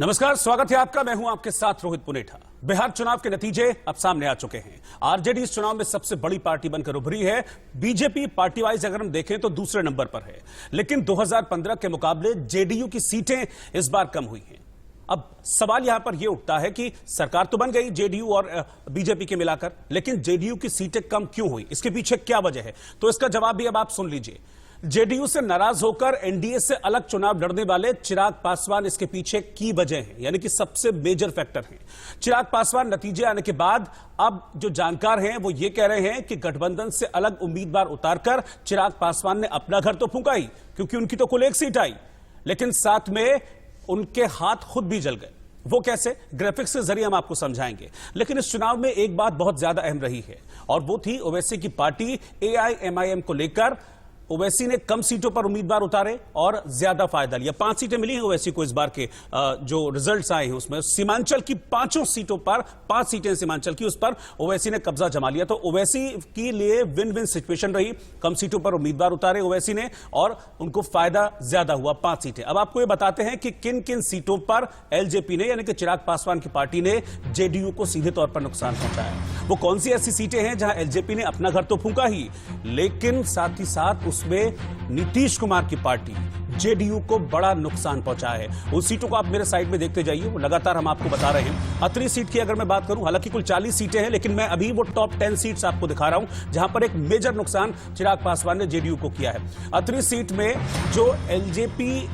नमस्कार, स्वागत है आपका। मैं हूं आपके साथ रोहित पुनेठा। बिहार चुनाव के नतीजे अब सामने आ चुके हैं। आरजेडी इस चुनाव में सबसे बड़ी पार्टी बनकर उभरी है। बीजेपी पार्टी वाइज अगर हम देखें तो दूसरे नंबर पर है, लेकिन 2015 के मुकाबले जेडीयू की सीटें इस बार कम हुई हैं। अब सवाल यहां पर यह उठता है कि सरकार तो बन गई जेडीयू और बीजेपी के मिलाकर, लेकिन जेडीयू की सीटें कम क्यों हुई, इसके पीछे क्या वजह है? तो इसका जवाब भी अब आप सुन लीजिए। जेडीयू से नाराज होकर एनडीए से अलग चुनाव लड़ने वाले चिराग पासवान इसके पीछे की वजह है, यानी कि सबसे मेजर फैक्टर है। चिराग पासवान नतीजे आने के बाद अब जो जानकार हैं वो ये कह रहे हैं कि गठबंधन से अलग उम्मीदवार उतारकर चिराग पासवान ने अपना घर तो फूंका ही, क्योंकि उनकी तो कुल एक सीट आई, लेकिन साथ में उनके हाथ खुद भी जल गए। वो कैसे, ग्राफिक्स के जरिए हम आपको समझाएंगे। लेकिन इस चुनाव में एक बात बहुत ज्यादा अहम रही है, और वो थी ओवैसी की पार्टी एआईएमआईएम को लेकर। ओवैसी ने कम सीटों पर उम्मीदवार उतारे और ज्यादा फायदा लिया। 5 सीटें मिली हैं ओवैसी को इस बार के जो रिजल्ट्स आए हैं उसमें। सीमांचल की 5 सीटों पर 5 सीटें सीमांचल की, उस पर ओवैसी ने कब्जा जमा लिया। तो ओवैसी के लिए विन विन सिचुएशन रही। कम सीटों पर उम्मीदवार उतारे ओवैसी ने और उनको फायदा ज्यादा हुआ, 5 सीटें। अब आपको ये बताते हैं कि किन किन सीटों पर एलजेपी ने, यानी कि चिराग पासवान की पार्टी ने जेडीयू को सीधे तौर पर नुकसान पहुंचाया। वो कौन सी ऐसी सीटें हैं जहां एलजेपी ने अपना घर तो फूंका ही, लेकिन साथ ही साथ उसमें नीतीश कुमार की पार्टी जेडीयू को बड़ा नुकसान पहुंचाया है। उन सीटों को आप मेरे साइड में देखते जाइए, वो लगातार हम आपको बता रहे हैं। अतरी सीट की अगर मैं बात करूं, हालांकि कुल 40 सीटें हैं, लेकिन मैं अभी वो टॉप 10 सीट्स आपको दिखा रहा हूं जहां पर एक मेजर नुकसान चिराग पासवान ने जेडीयू को किया है। अतरी सीट में जो एलजेपी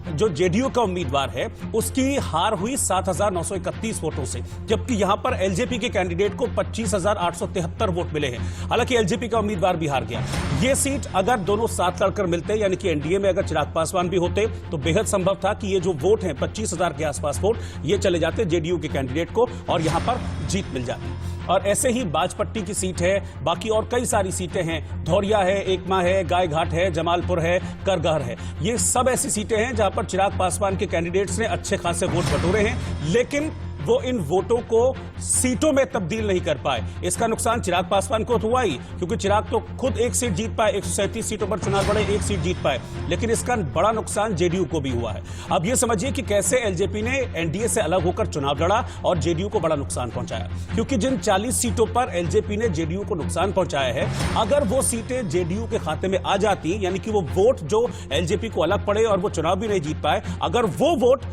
जो जेडीयू का उम्मीदवार है उसकी हार हुई 7,931 वोटों से, जबकि यहां पर एलजेपी के कैंडिडेट को 25,873 वोट मिले हैं। हालांकि एलजेपी का उम्मीदवार भी हार गया। यह सीट अगर दोनों साथ लड़कर मिलते, यानी कि एनडीए में अगर चिराग पासवान भी होते, तो बेहद संभव था कि ये जो वोट हैं 25,000 के आसपास वोट, ये चले जाते जेडीयू के कैंडिडेट को और यहां पर जीत मिल जाती। और ऐसे ही बाजपट्टी की सीट है, बाकी और कई सारी सीटें हैं, धौरिया है, एकमा है, गायघाट है, जमालपुर है, करगहर है। ये सब ऐसी सीटें हैं जहां पर चिराग पासवान के कैंडिडेट्स ने अच्छे खासे वोट बटोरे हैं, लेकिन वो इन वोटों को सीटों में तब्दील नहीं कर पाए। इसका नुकसान चिराग पासवान को हुआ ही, क्योंकि चिराग तो खुद एक सीट जीत पाए, 137 सीटों पर चुनाव लड़े, एक सीट जीत पाए, लेकिन इसका बड़ा नुकसान जेडीयू को भी हुआ है। अब यह समझिए कि कैसे एलजेपी ने एनडीए से अलग होकर चुनाव लड़ा और जेडीयू को बड़ा नुकसान पहुंचाया। क्योंकि जिन 40 सीटों पर एलजेपी ने जेडीयू को नुकसान पहुंचाया है, अगर वो सीटें जेडीयू के खाते में आ जाती, यानी कि वो वोट जो एलजेपी को अलग पड़े और वो चुनाव भी नहीं जीत पाए, अगर वो वोट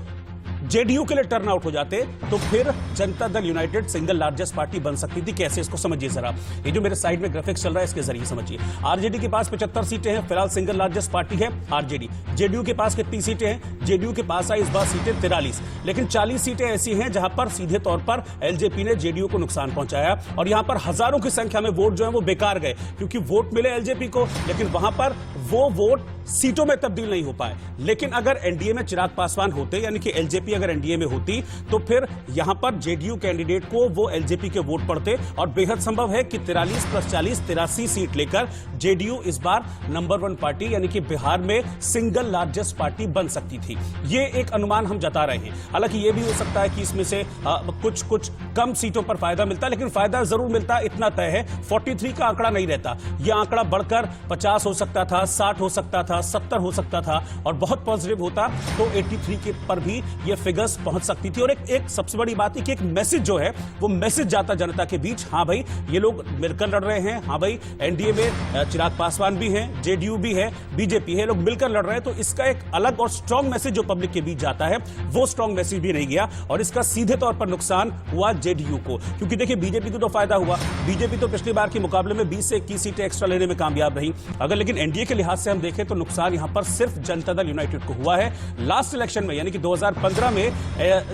जेडीयू के लिए टर्न आउट हो जाते, तो फिर Janata Dal United single largest party बन सकती थी। कैसे, इसको समझिए जरा। ये जो मेरे साइड में ग्राफिक्स चल रहा है इसके जरिए समझिए। आरजेडी के पास 75 सीटें हैं, फिलहाल सिंगल लार्जेस्ट पार्टी है आरजेडी। जेडीयू के पास कितनी सीटें हैं? जेडीयू के पास आई इस बार सीटें 43, लेकिन 40 सीटें ऐसी हैं जहां पर सीधे तौर पर एलजेपी ने जेडीयू को नुकसान पहुंचाया, और यहां पर हजारों की संख्या में वोट जो है वो बेकार गए, क्योंकि वोट मिले एलजेपी को, लेकिन वहां पर वो वोट सीटों में तब्दील नहीं हो पाए। लेकिन अगर एनडीए में चिराग पासवान होते, यानी कि एलजेपी अगर एनडीए में होती, तो फिर यहां पर जेडीयू कैंडिडेट को वो एलजेपी के वोट पड़ते, और बेहद संभव है कि 43 + 40 83 सीट लेकर जेडीयू इस बार नंबर 1 पार्टी, यानी कि बिहार में सिंगल लार्जेस्ट पार्टी बन सकती थी। ये एक अनुमान हम जता रहे हैं। हालांकि यह भी हो सकता है कि इसमें से कुछ कम सीटों पर फायदा मिलता, लेकिन फायदा जरूर मिलता, इतना तय है। 43 का आंकड़ा नहीं रहता, यह आंकड़ा बढ़कर 50 हो सकता था, 60 हो सकता था, 70 हो सकता था, और बहुत पॉजिटिव होता तो 83 के पर भी ये फिगर्स पहुंच सकती थी। और एक सबसे बड़ी बात है कि एक मैसेज जो है वो मैसेज जाता जनता के बीच, हां भाई ये लोग मिलकर लड़ रहे हैं, हां भाई एनडीए में चिराग पासवान भी हैं, जेडीयू भी है, बीजेपी है, लोग मिलकर लड़ रहे हैं। तो इसका एक अलग और स्ट्रांग मैसेज जो पब्लिक के बीच जाता है, वो स्ट्रांग मैसेज भी नहीं गया, और इसका सीधे तौर पर नुकसान हुआ जेडीयू को। क्योंकि देखिए बीजेपी को तो फायदा हुआ, बीजेपी तो पिछली बार के मुकाबले में 20 से 21 सीटें एक्स्ट्रा लेने में कामयाब रही। अगर लेकिन एनडीए के लिहाज से हम देखें तो नुकसान यहां पर सिर्फ जनता दल यूनाइटेड को हुआ है। लास्ट इलेक्शन में, यानी कि 2015 में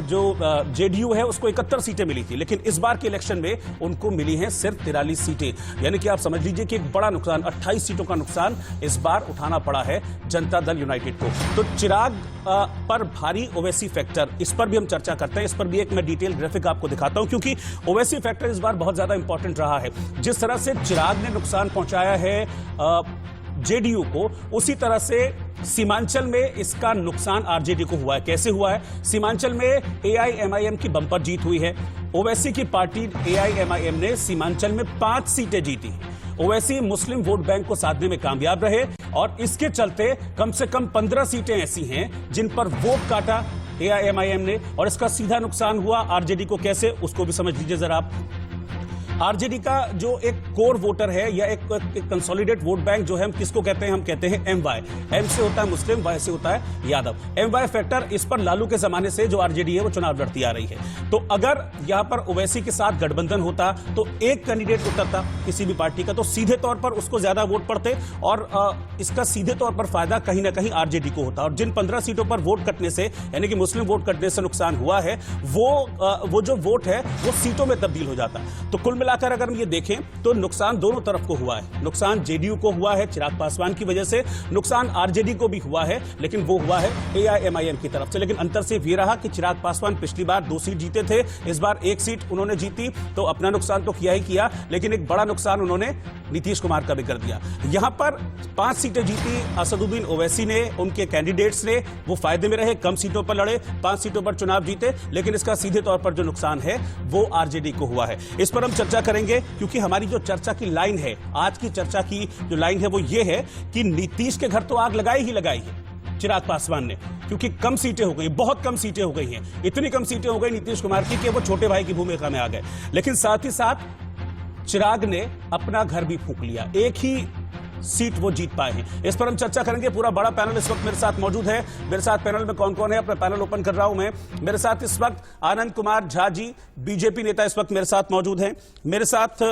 जो जेडीयू है उसको 71 सीटें मिली थी, लेकिन इस बार के इलेक्शन में उनको मिली हैं सिर्फ 43 सीटें। यानी कि आप समझ लीजिए कि एक बड़ा नुकसान, 28 सीटों का नुकसान इस बार उठाना पड़ा है जनता दल यूनाइटेड को। तो चिराग पर भारी ओवैसी फैक्टर, इस पर भी हम चर्चा करते हैं। इस पर भी एक मैं डिटेल ग्राफिक आपको दिखाता हूं, क्योंकि ओवैसी फैक्टर इस बार बहुत ज्यादा इंपॉर्टेंट रहा है। जिस तरह से चिराग ने नुकसान पहुंचाया है जेडीयू को, उसी तरह से सीमांचल में इसका नुकसान आरजेडी को हुआ है। कैसे हुआ है? सीमांचल में एआईएमआईएम की बंपर जीत हुई है। ओवैसी की पार्टी एआईएमआईएम ने सीमांचल में 5 सीटें जीती। ओवैसी मुस्लिम वोट बैंक को साधने में कामयाब रहे, और इसके चलते कम से कम 15 सीटें ऐसी हैं जिन पर वोट काटा एआईएमआईएम ने, और इसका सीधा नुकसान हुआ आरजेडी को। कैसे, उसको भी समझ लीजिए जरा आप। आरजेडी का जो एक कोर वोटर है या एक कंसोलिडेट वोट बैंक जो है, हम किसको कहते हैं? हम कहते हैं एमवाई। एम से होता है मुस्लिम, वाई से होता है यादव। एमवाई फैक्टर, इस पर लालू के जमाने से जो आरजेडी है वो चुनाव लड़ती आ रही है। तो अगर यहां पर ओवैसी के साथ गठबंधन होता तो एक कैंडिडेट उतरता किसी भी पार्टी का, तो सीधे तौर पर उसको ज्यादा वोट पड़ते और इसका सीधे तौर पर फायदा कहीं ना कहीं आरजेडी को होता। और जिन 15 सीटों पर वोट कटने से, यानी कि मुस्लिम वोट कटने से नुकसान हुआ है, वो जो वोट है वो सीटों में तब्दील हो जाता है। तो कुल मिलाकर अगर हम ये देखें तो नुकसान दोनों तरफ को हुआ है। नुकसान जेडीयू को हुआ है चिराग पासवान की वजह से, नुकसान आरजेडी को भी हुआ है, लेकिन वो हुआ है एआईएमआईएम की तरफ से। लेकिन अंतर सिर्फ ये रहा कि चिराग पासवान पिछली बार 2 सीट जीते थे, इस बार 1 सीट उन्होंने जीती, तो अपना नुकसान तो किया ही किया, लेकिन एक बड़ा नुकसान उन्होंने नीतीश कुमार का भी कर दिया। यहां पर 5 सीटें जीती असदुद्दीन ओवैसी ने, उनके कैंडिडेट्स ने, वो फायदे में रहे, कम सीटों पर लड़े, 5 सीटों पर चुनाव जीते, लेकिन इसका सीधे तौर पर जो नुकसान है वो आरजेडी को हुआ है। इस पर हम चर्चा करेंगे, क्योंकि हमारी जो चर्चा की लाइन है, आज की चर्चा की जो लाइन है वो ये है कि नीतीश के घर तो आग लगाई ही लगाई है चिराग पासवान ने, क्योंकि कम सीटें हो गई, बहुत कम सीटें हो गई हैं। इतनी कम सीटें हो गई नीतीश कुमार की कि वो छोटे भाई की भूमिका में आ गए। लेकिन साथ ही साथ चिराग ने अपना घर भी फूंक लिया, एक ही सीट वो जीत पाए हैं। इस पर हम चर्चा करेंगे। पूरा बड़ा पैनल इस वक्त मेरे साथ मौजूद है। मेरे साथ पैनल में कौन कौन है, अपना पैनल ओपन कर रहा हूं मैं। मेरे साथ इस वक्त आनंद कुमार झा जी, बीजेपी नेता, इस वक्त मेरे साथ मौजूद हैं। मेरे साथ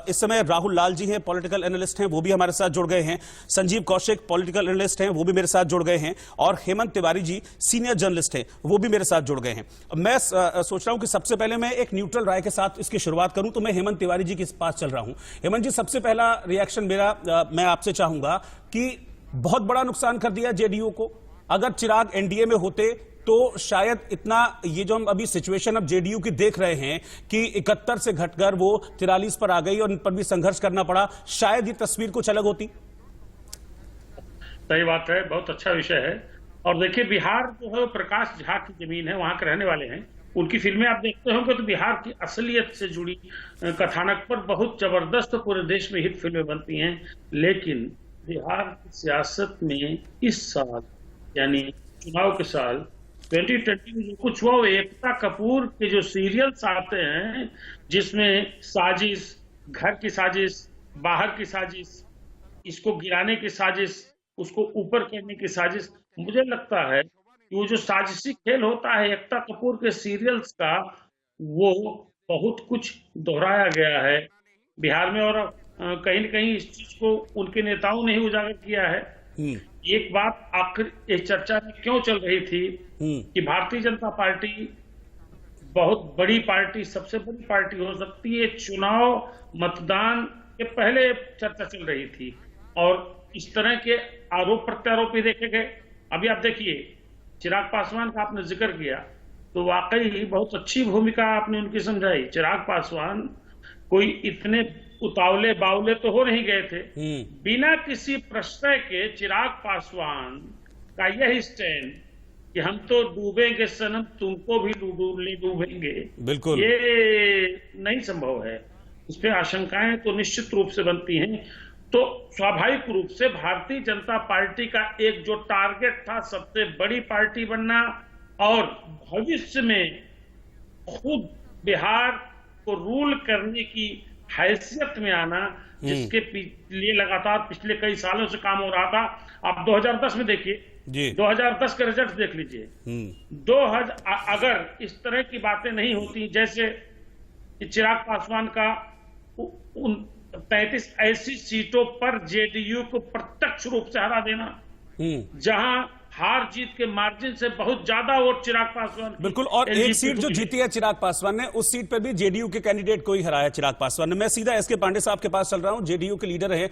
इस समय राहुल लाल जी हैं, पॉलिटिकल एनालिस्ट हैं, वो भी हमारे साथ जुड़ गए हैं। संजीव कौशिक पॉलिटिकल एनालिस्ट हैं, वो भी मेरे साथ जुड़ गए हैं। और हेमंत तिवारी जी सीनियर जर्नलिस्ट हैं, वो भी मेरे साथ जुड़ गए हैं। मैं सोच रहा हूं कि सबसे पहले मैं एक न्यूट्रल राय के साथ इसकी शुरुआत करूं, तो मैं हेमंत तिवारी जी के पास चल रहा हूं। हेमंत जी, सबसे पहला रिएक्शन मेरा, मैं आपसे चाहूंगा कि बहुत बड़ा नुकसान कर दिया जेडीयू को। अगर चिराग एनडीए में होते तो शायद इतना, ये जो हम अभी सिचुएशन अब जेडीयू की देख रहे हैं कि 71 से घटकर वो 43 पर आ गई और इन पर भी संघर्ष करना पड़ा, शायद ये तस्वीर कुछ अलग होती। सही बात है, बहुत अच्छा विषय है। और देखिए, बिहार जो है प्रकाश झा की जमीन है, वहां के रहने वाले हैं। उनकी फिल्में आप देखते होंगे तो बिहार की असलियत से जुड़ी कथानक पर बहुत जबरदस्त पूरे देश में हिट फिल्में बनती हैं। लेकिन बिहार की सियासत में इस साल, यानी चुनाव के साल 2020 में जो कुछ हुआ, वो एकता कपूर के जो सीरियल्स आते हैं जिसमें साजिश, घर की साजिश, बाहर की साजिश, इसको गिराने की साजिश, उसको ऊपर करने की साजिश, मुझे लगता है कि वो जो साजिशी खेल होता है एकता कपूर के सीरियल्स का, वो बहुत कुछ दोहराया गया है बिहार में। और कहीं न कहीं इस चीज को उनके नेताओं ने ही उजागर किया है। एक बात आखिर इस चर्चा में क्यों चल रही थी कि भारतीय जनता पार्टी बहुत बड़ी पार्टी, सबसे बड़ी पार्टी हो सकती है, चुनाव मतदान के पहले चर्चा चल रही थी और इस तरह के आरोप प्रत्यारोप भी देखे गए। अभी आप देखिए, चिराग पासवान का आपने जिक्र किया तो वाकई ही बहुत अच्छी भूमिका आपने उनकी समझाई। चिराग पासवान कोई इतने उतावले बावले तो हो नहीं गए थे। बिना किसी प्रश्रय के चिराग पासवान का यह स्टैंड कि हम तो डूबेंगे सनम, तुमको भी डूबेंगे, बिल्कुल ये नहीं संभव है। इस पे आशंकाएं तो निश्चित रूप से बनती हैं। तो स्वाभाविक रूप से भारतीय जनता पार्टी का एक जो टारगेट था सबसे बड़ी पार्टी बनना और भविष्य में खुद बिहार को रूल करने की हैसियत में आना, जिसके लिए लगातार पिछले कई सालों से काम हो रहा था। आप 2010 में देखिए, 2010 के रिजल्ट देख लीजिए। अगर इस तरह की बातें नहीं होती, जैसे चिराग पासवान का उन 35 ऐसी सीटों पर जेडीयू को प्रत्यक्ष रूप से हरा देना, जहां हार जीत के मार्जिन से बहुत ज्यादा वोट चिराग पासवान, बिल्कुल। और एक सीट जो जीती है चिराग पासवान ने, उस सीट पर भी जेडीयू के कैंडिडेट को ही हराया चिराग पासवान ने। मैं सीधा एसके पांडे साहब के पास चल रहा हूं, जेडीयू के लीडर है।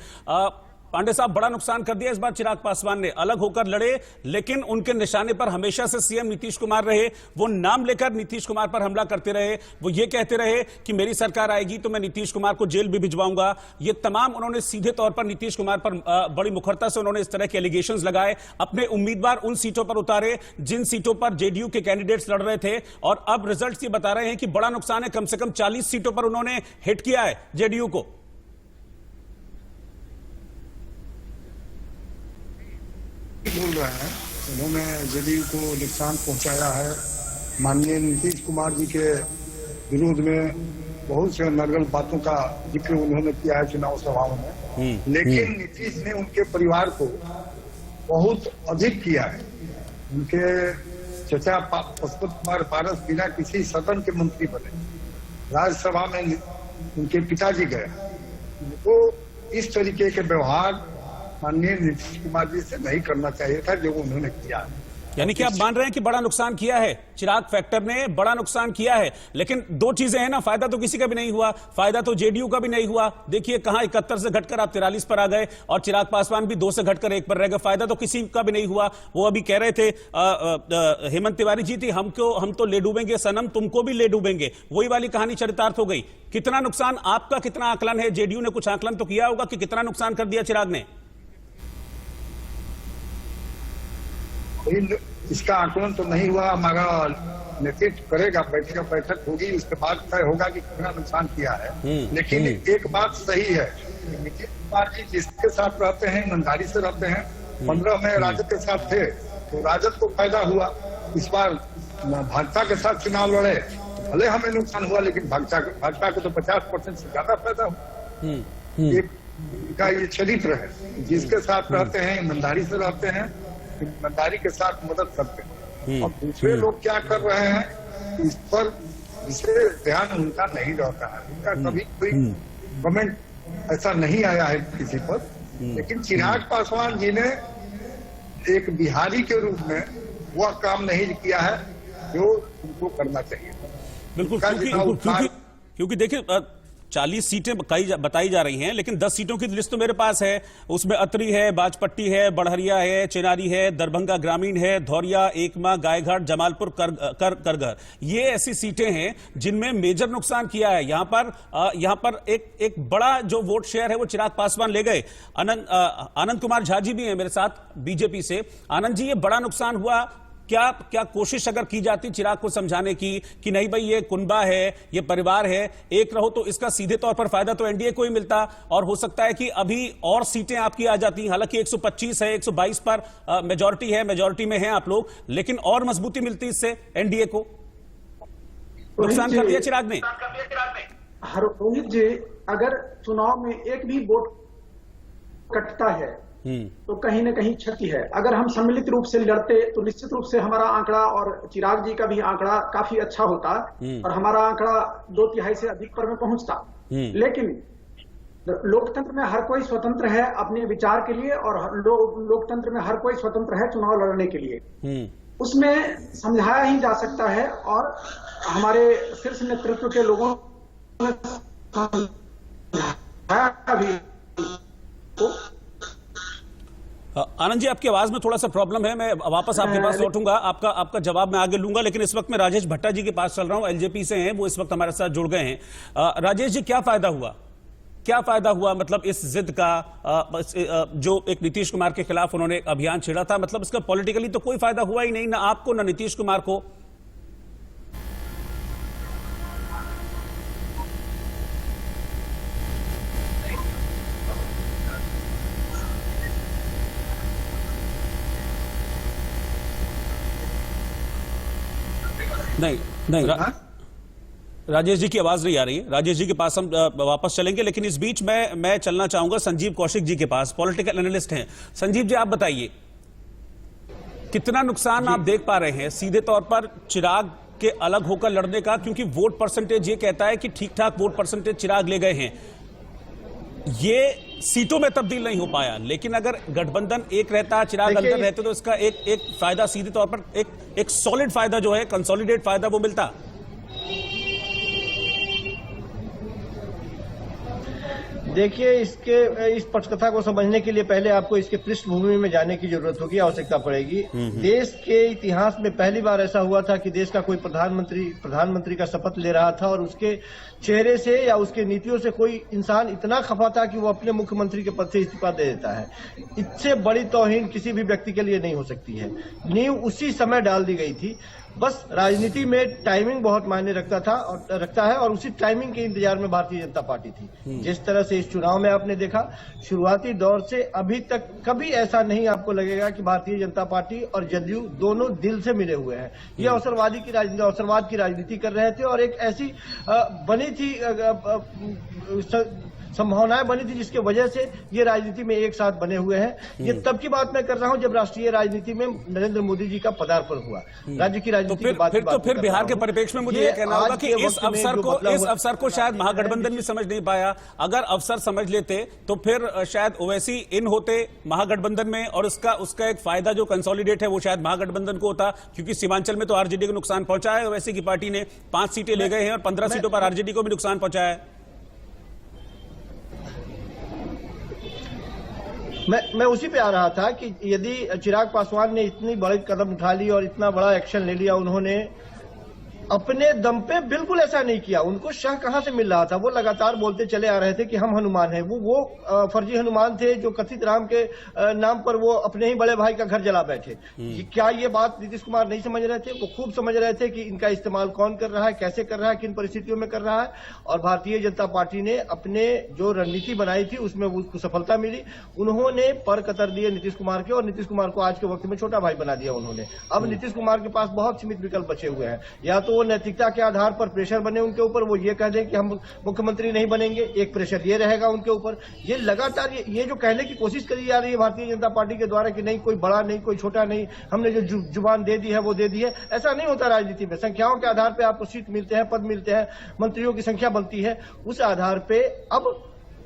पांडे साहब, बड़ा नुकसान कर दिया इस बार चिराग पासवान ने, अलग होकर लड़े, लेकिन उनके निशाने पर हमेशा से सीएम नीतीश कुमार रहे। वो नाम लेकर नीतीश कुमार पर हमला करते रहे, वो ये कहते रहे कि मेरी सरकार आएगी तो मैं नीतीश कुमार को जेल भी भिजवाऊंगा। ये तमाम उन्होंने सीधे तौर पर नीतीश कुमार पर बड़ी मुखरता से उन्होंने इस तरह के एलिगेशंस लगाए। अपने उम्मीदवार उन सीटों पर उतारे जिन सीटों पर जेडीयू के कैंडिडेट्स लड़ रहे थे, और अब रिजल्ट ये बता रहे हैं कि बड़ा नुकसान है। कम से कम 40 सीटों पर उन्होंने हिट किया है जेडीयू को। बोल रहे हैं उन्होंने जेडीयू को नुकसान पहुंचाया है। माननीय नीतीश कुमार जी के विरोध में बहुत से नरगल बातों का जिक्र उन्होंने किया है चुनाव सभाओं में, लेकिन नीतीश ने उनके परिवार को बहुत अधिक किया है। उनके चचा पशुपत कुमार पारस बिना किसी सदन के मंत्री बने, राज्यसभा में उनके पिताजी गए। तो इस तरीके के व्यवहार माननीय नीतीश कुमार जी से नहीं करना चाहिए था जो उन्होंने किया है। यानी कि आप मान रहे हैं कि बड़ा नुकसान किया है चिराग फैक्टर ने, बड़ा नुकसान किया है। लेकिन दो चीजें हैं ना, फायदा तो किसी का भी नहीं हुआ, फायदा तो जेडीयू का भी नहीं हुआ। देखिए कहां 71 से घटकर आप 43 पर आ गए और चिराग पासवान भी 2 से घटकर 1 पर रह गए। फायदा तो किसी का भी नहीं हुआ। वो अभी कह रहे थे हेमंत तिवारी जी थी, हम तो ले डूबेंगे सनम, तुमको भी ले डूबेंगे। वही वाली कहानी चरितार्थ हो गई। कितना नुकसान आपका, कितना आकलन है? जेडीयू ने कुछ आकलन तो किया होगा कि कितना नुकसान कर दिया चिराग ने? इसका आकलन तो नहीं हुआ, हमारा नेतृत्व करेगा, बैठक होगी, उसके बाद तय होगा कि कितना नुकसान किया है। लेकिन एक बात सही है, नीतीश कुमार जी जिसके साथ रहते हैं ईमानदारी से रहते हैं। 15 में राजद के साथ थे तो राजद को फायदा हुआ। इस बार भाजपा के साथ चुनाव लड़े, भले हमें नुकसान हुआ लेकिन भाजपा को तो 50% से ज्यादा फायदा हुआ। एक का ये चरित्र है, जिसके साथ रहते हैं ईमानदारी से रहते हैं, ईमानदारी के साथ मदद करते हैं। और दूसरे लोग क्या कर रहे हैं इस पर विशेष ध्यान उनका नहीं रहता है। उनका कभी कोई कमेंट ऐसा नहीं आया है किसी पर। लेकिन चिराग पासवान जी ने एक बिहारी के रूप में वह काम नहीं किया है जो उनको करना चाहिए। बिल्कुल, क्योंकि देखिए 40 सीटें बताई जा रही हैं, लेकिन 10 सीटों की लिस्ट तो मेरे पास है। उसमें अतरी है, बाजपट्टी है, बड़हरिया है, चेनारी है, दरभंगा ग्रामीण है, धौरिया, एकमा, गायघाट, जमालपुर, करगहर। ये ऐसी सीटें हैं जिनमें मेजर नुकसान किया है। यहां पर एक बड़ा जो वोट शेयर है वो चिराग पासवान ले गए। आनंद कुमार झा जी भी हैं मेरे साथ बीजेपी से। आनंद जी, ये बड़ा नुकसान हुआ। क्या कोशिश अगर की जाती चिराग को समझाने की कि नहीं भाई ये कुनबा है, ये परिवार है, एक रहो, तो इसका सीधे तौर पर फायदा तो एनडीए को ही मिलता और हो सकता है कि अभी और सीटें आपकी आ जाती। हालांकि 125 है, 122 पर मेजॉरिटी है, मेजॉरिटी में है आप लोग, लेकिन और मजबूती मिलती इससे एनडीए को। नुकसान कर दिया चिराग ने। रोहित जी, अगर चुनाव में एक भी वोट कटता है तो कहीं ना कहीं क्षति है। अगर हम सम्मिलित रूप से लड़ते तो निश्चित रूप से हमारा आंकड़ा और चिराग जी का भी आंकड़ा काफी अच्छा होता और हमारा आंकड़ा 2/3 से अधिक पर में पहुंचता। लेकिन लोकतंत्र में हर कोई स्वतंत्र है अपने विचार के लिए और लोकतंत्र में हर कोई स्वतंत्र है चुनाव लड़ने के लिए। उसमें समझाया ही जा सकता है और हमारे शीर्ष नेतृत्व के लोगों ने समझाया भी। आनंद जी, आपकी आवाज में थोड़ा सा प्रॉब्लम है, मैं वापस आपके पास लौटूंगा, आपका जवाब मैं आगे लूंगा। लेकिन इस वक्त मैं राजेश भट्टा जी के पास चल रहा हूं, एलजेपी से हैं, वो इस वक्त हमारे साथ जुड़ गए हैं। राजेश जी, क्या फायदा हुआ? क्या फायदा हुआ मतलब इस जिद का, जो एक नीतीश कुमार के खिलाफ उन्होंने अभियान छेड़ा था, मतलब इसका पॉलिटिकली तो कोई फायदा हुआ ही नहीं, ना आपको ना नीतीश कुमार को। नहीं राजेश जी की आवाज नहीं आ रही है। राजेश जी के पास हम वापस चलेंगे, लेकिन इस बीच मैं चलना चाहूंगा संजीव कौशिक जी के पास, पॉलिटिकल एनालिस्ट हैं। संजीव जी, आप बताइए कितना नुकसान आप देख पा रहे हैं सीधे तौर पर चिराग के अलग होकर लड़ने का, क्योंकि वोट परसेंटेज ये कहता है कि ठीक ठाक वोट परसेंटेज चिराग ले गए हैं, ये सीटों में तब्दील नहीं हो पाया। लेकिन अगर गठबंधन एक रहता, चिराग अंदर रहते, तो इसका एक फायदा सीधे तौर पर एक सॉलिड फायदा जो है, कंसोलिडेट फायदा, वो मिलता। देखिए, इस पटकथा को समझने के लिए पहले आपको इसके पृष्ठभूमि में जाने की जरूरत होगी, आवश्यकता पड़ेगी। देश के इतिहास में पहली बार ऐसा हुआ था कि देश का कोई प्रधानमंत्री का शपथ ले रहा था और उसके चेहरे से या उसके नीतियों से कोई इंसान इतना खफा था कि वो अपने मुख्यमंत्री के पद से इस्तीफा दे देता है। इससे बड़ी तौहीन किसी भी व्यक्ति के लिए नहीं हो सकती है। नींव उसी समय डाल दी गई थी। बस राजनीति में टाइमिंग बहुत मायने रखता है और उसी टाइमिंग के इंतजार में भारतीय जनता पार्टी थी। जिस तरह से इस चुनाव में आपने देखा, शुरुआती दौर से अभी तक कभी ऐसा नहीं आपको लगेगा कि भारतीय जनता पार्टी और जदयू दोनों दिल से मिले हुए हैं। ये अवसरवाद की राजनीति कर रहे थे और एक ऐसी बनी थी संभावनाएं बनी थी जिसके वजह से ये राजनीति में एक साथ बने हुए हैं। ये तब की बात मैं कर रहा हूं जब राष्ट्रीय राजनीति में नरेंद्र मोदी जी का पदार्पण हुआ। राज्य की राजनीति की बात तो फिर बिहार के परिप्रेक्ष्य में मुझे ये कहना होगा कि इस अवसर को शायद महागठबंधन भी समझ नहीं पाया। अगर अवसर समझ लेते तो फिर शायद ओवैसी इन होते महागठबंधन में और उसका एक फायदा जो कंसोलिडेट है वो शायद महागठबंधन को होता, क्योंकि सीमांचल में तो आरजेडी को नुकसान पहुंचा है। ओवैसी की पार्टी ने 5 सीटें ले गए हैं और 15 सीटों पर आरजेडी को भी नुकसान पहुंचाया है। मैं उसी पे आ रहा था कि यदि चिराग पासवान ने इतनी बड़ी कदम उठा ली और इतना बड़ा एक्शन ले लिया, उन्होंने अपने दम पे बिल्कुल ऐसा नहीं किया। उनको शह कहां से मिल रहा था? वो लगातार बोलते चले आ रहे थे कि हम हनुमान हैं। वो फर्जी हनुमान थे जो कथित राम के नाम पर वो अपने ही बड़े भाई का घर जला बैठे। क्या ये बात नीतीश कुमार नहीं समझ रहे थे? वो खूब समझ रहे थे कि इनका इस्तेमाल कौन कर रहा है, कैसे कर रहा है, किन परिस्थितियों में कर रहा है। और भारतीय जनता पार्टी ने अपने जो रणनीति बनाई थी उसमें उसको सफलता मिली। उन्होंने पर कतर दिए नीतीश कुमार के और नीतीश कुमार को आज के वक्त में छोटा भाई बना दिया उन्होंने। अब नीतीश कुमार के पास बहुत सीमित विकल्प बचे हुए हैं। या तो वो नैतिकता के आधार पर प्रेशर बने उनके ऊपर, वो ये कह दें कि हम मुख्यमंत्री नहीं बनेंगे, एक प्रेशर ये रहेगा उनके ऊपर। ये लगातार ये जो कहने की कोशिश करी जा रही है भारतीय जनता पार्टी के द्वारा कि नहीं कोई बड़ा नहीं कोई छोटा नहीं, हमने जो जुबान दे दी है वो दे दी है, ऐसा नहीं होता राजनीति में। संख्याओं के आधार पर आपको सीट मिलते हैं, पद मिलते हैं, मंत्रियों की संख्या बनती है, उस आधार पर अब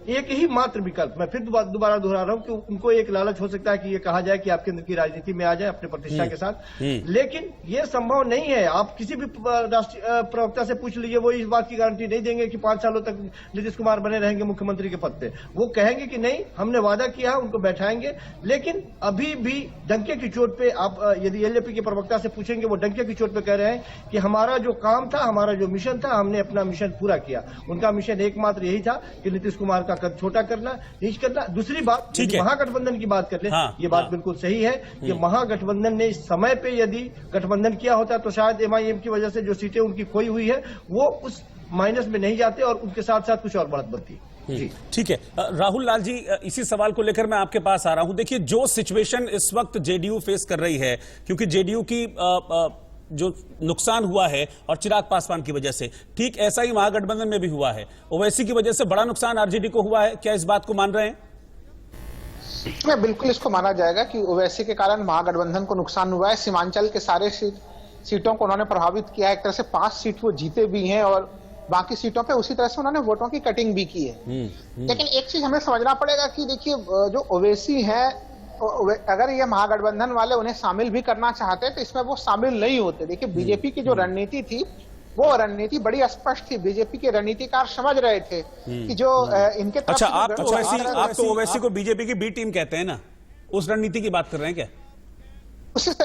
एक ही मात्र विकल्प, मैं फिर दोबारा दोहरा रहा हूं कि उनको एक लालच हो सकता है कि ये कहा जाए कि आप केंद्र की राजनीति में आ जाए अपने प्रतिष्ठा के साथ, लेकिन ये संभव नहीं है। आप किसी भी राष्ट्रीय प्रवक्ता से पूछ लीजिए, वो इस बात की गारंटी नहीं देंगे कि 5 सालों तक नीतीश कुमार बने रहेंगे मुख्यमंत्री के पद पे। वो कहेंगे कि नहीं, हमने वादा किया, उनको बैठाएंगे। लेकिन अभी भी डंके की चोट पे आप यदि एलजेपी के प्रवक्ता से पूछेंगे, वो डंके की चोट पे कह रहे हैं कि हमारा जो काम था, हमारा जो मिशन था, हमने अपना मिशन पूरा किया। उनका मिशन एकमात्र यही था कि नीतीश कुमार का कद छोटा करना, नीच करना। दूसरी बात, महागठबंधन की बात कर ले, ये बात बिल्कुल सही है कि महागठबंधन ने इस समय पे यदि गठबंधन किया होता तो शायद एमआईएम की वजह से जो सीटें उनकी खोई हुई है वो उस माइनस में नहीं जाते और उनके साथ साथ कुछ और बढ़त बनती। ठीक है राहुल लाल जी, इसी सवाल को लेकर मैं आपके पास आ रहा हूं। देखिए, जो सिचुएशन इस वक्त जेडीयू फेस कर रही है, क्योंकि जेडीयू की जो नुकसान हुआ है और चिराग पासवान की वजह से, ठीक ऐसा ही महागठबंधन में भी हुआ है। ओवैसी की वजह से बड़ा नुकसान आरजेडी को हुआ है, क्या इस बात को मान रहे हैं? मैं बिल्कुल इसको माना जाएगा कि ओवैसी के कारण महागठबंधन को नुकसान हुआ है। सीमांचल के सारे सीटों को उन्होंने प्रभावित किया है। एक तरह से 5 सीट वो जीते भी हैं और बाकी सीटों पे उसी तरह से उन्होंने वोटों की कटिंग भी की है। लेकिन एक चीज हमें समझना पड़ेगा कि देखिए, जो ओवैसी है, अगर ये महागठबंधन वाले उन्हें शामिल भी करना चाहते तो इसमें वो शामिल नहीं होते। देखिए, बीजेपी की जो रणनीति थी वो रणनीति बड़ी स्पष्ट थी। बीजेपी के रणनीतिकार समझ रहे थे कि जो इनके तरफ। अच्छा, आप तो ओवैसी को बीजेपी की बी टीम कहते हैं ना, उस रणनीति की बात कर रहे हैं क्या?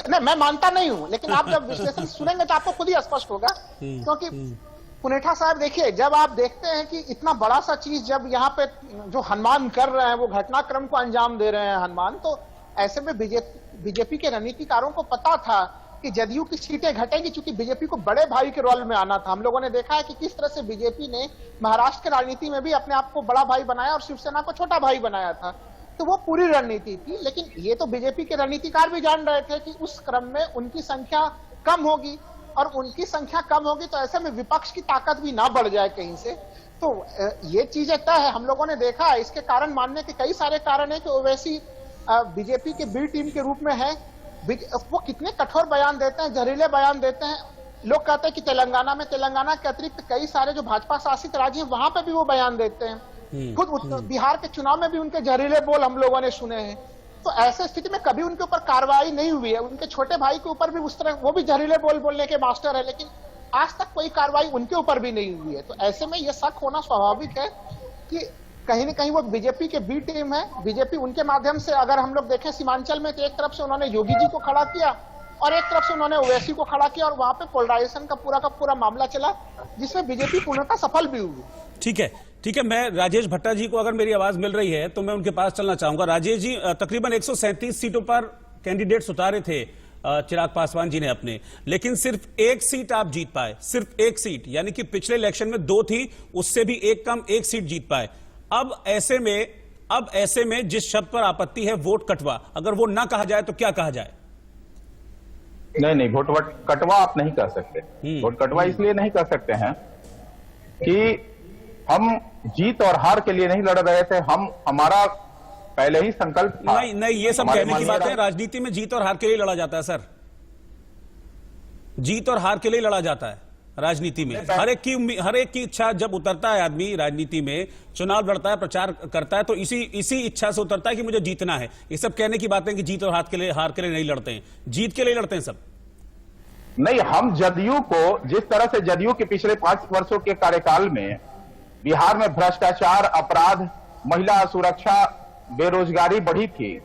नहीं, मैं मानता नहीं हूं, लेकिन आप जब विश्लेषण सुनेंगे तो आपको खुद ही स्पष्ट होगा। क्योंकि पुनेठा साहब, देखिए, जब आप देखते हैं कि इतना बड़ा सा चीज जब यहाँ पे जो हनुमान कर रहे हैं, वो घटनाक्रम को अंजाम दे रहे हैं हनुमान, तो ऐसे में बीजेपी के रणनीतिकारों को पता था कि जदयू की सीटें घटेंगी, क्योंकि बीजेपी को बड़े भाई के रोल में आना था। हम लोगों ने देखा है कि किस तरह से बीजेपी ने महाराष्ट्र की राजनीति में भी अपने आप को बड़ा भाई बनाया और शिवसेना को छोटा भाई बनाया था। तो वो पूरी रणनीति थी। लेकिन ये तो बीजेपी के रणनीतिकार भी जान रहे थे कि उस क्रम में उनकी संख्या कम होगी, और उनकी संख्या कम होगी तो ऐसे में विपक्ष की ताकत भी ना बढ़ जाए कहीं से। तो ये चीजें तय है, हम लोगों ने देखा है। इसके कारण मानने के कई सारे कारण है कि ओवैसी बीजेपी के बी टीम के रूप में है। वो कितने कठोर बयान देते हैं, जहरीले बयान देते हैं। लोग कहते हैं कि तेलंगाना के अतिरिक्त कई सारे जो भाजपा शासित राज्य हैं वहां पे भी वो बयान देते हैं। खुद बिहार के चुनाव में भी उनके जहरीले बोल हम लोगों ने सुने हैं। तो ऐसे स्थिति में कभी उनके ऊपर कार्रवाई नहीं हुई है। उनके छोटे भाई के ऊपर भी उस तरह, वो भी जहरीले बोल बोलने के मास्टर है, लेकिन आज तक कोई कार्रवाई उनके ऊपर भी नहीं हुई है। तो ऐसे में यह शक होना स्वाभाविक है कि कहीं न कहीं वो बीजेपी के बी टीम है। बीजेपी उनके माध्यम से, अगर हम लोग देखें सीमांचल में, तो एक तरफ से उन्होंने योगी जी को खड़ा किया और एक तरफ से उन्होंने ओवैसी को खड़ा किया, और वहां पे पोलराइजेशन का पूरा मामला चला, जिसमें बीजेपी पूर्णतः सफल भी हुई। ठीक है, मैं राजेश भट्टा जी को, अगर मेरी आवाज मिल रही है तो मैं उनके पास चलना चाहूंगा। राजेश जी, तकरीबन 137 सीटों पर कैंडिडेट्स उतारे थे चिराग पासवान जी ने अपने, लेकिन सिर्फ एक सीट आप जीत पाए, सिर्फ एक सीट, यानी कि पिछले इलेक्शन में 2 थी, उससे भी एक कम, एक सीट जीत पाए। अब ऐसे में जिस शब्द पर आपत्ति है वोट कटवा, अगर वो ना कहा जाए तो क्या कहा जाए? नहीं, वोट कटवा आप नहीं कर सकते। वोट कटवा इसलिए नहीं कर सकते हैं कि हम जीत और हार के लिए नहीं लड़ रहे थे, हमारा पहले ही संकल्प था। नहीं, ये सब कहने की बात है। राजनीति में जीत और हार के लिए लड़ा जाता है सर, जीत और हार के लिए लड़ा जाता है राजनीति में। हर एक की इच्छा जब उतरता है आदमी राजनीति में, चुनाव लड़ता है, प्रचार करता है, तो इसी इच्छा से उतरता है कि मुझे जीतना है। ये सब कहने की बातें कि जीत और हार के लिए नहीं लड़ते हैं, जीत के लिए लड़ते हैं सब। नहीं, हम जदयू को, जिस तरह से जदयू के पिछले 5 वर्षों के कार्यकाल में बिहार में भ्रष्टाचार, अपराध, महिला सुरक्षा, बेरोजगारी बढ़ी थी,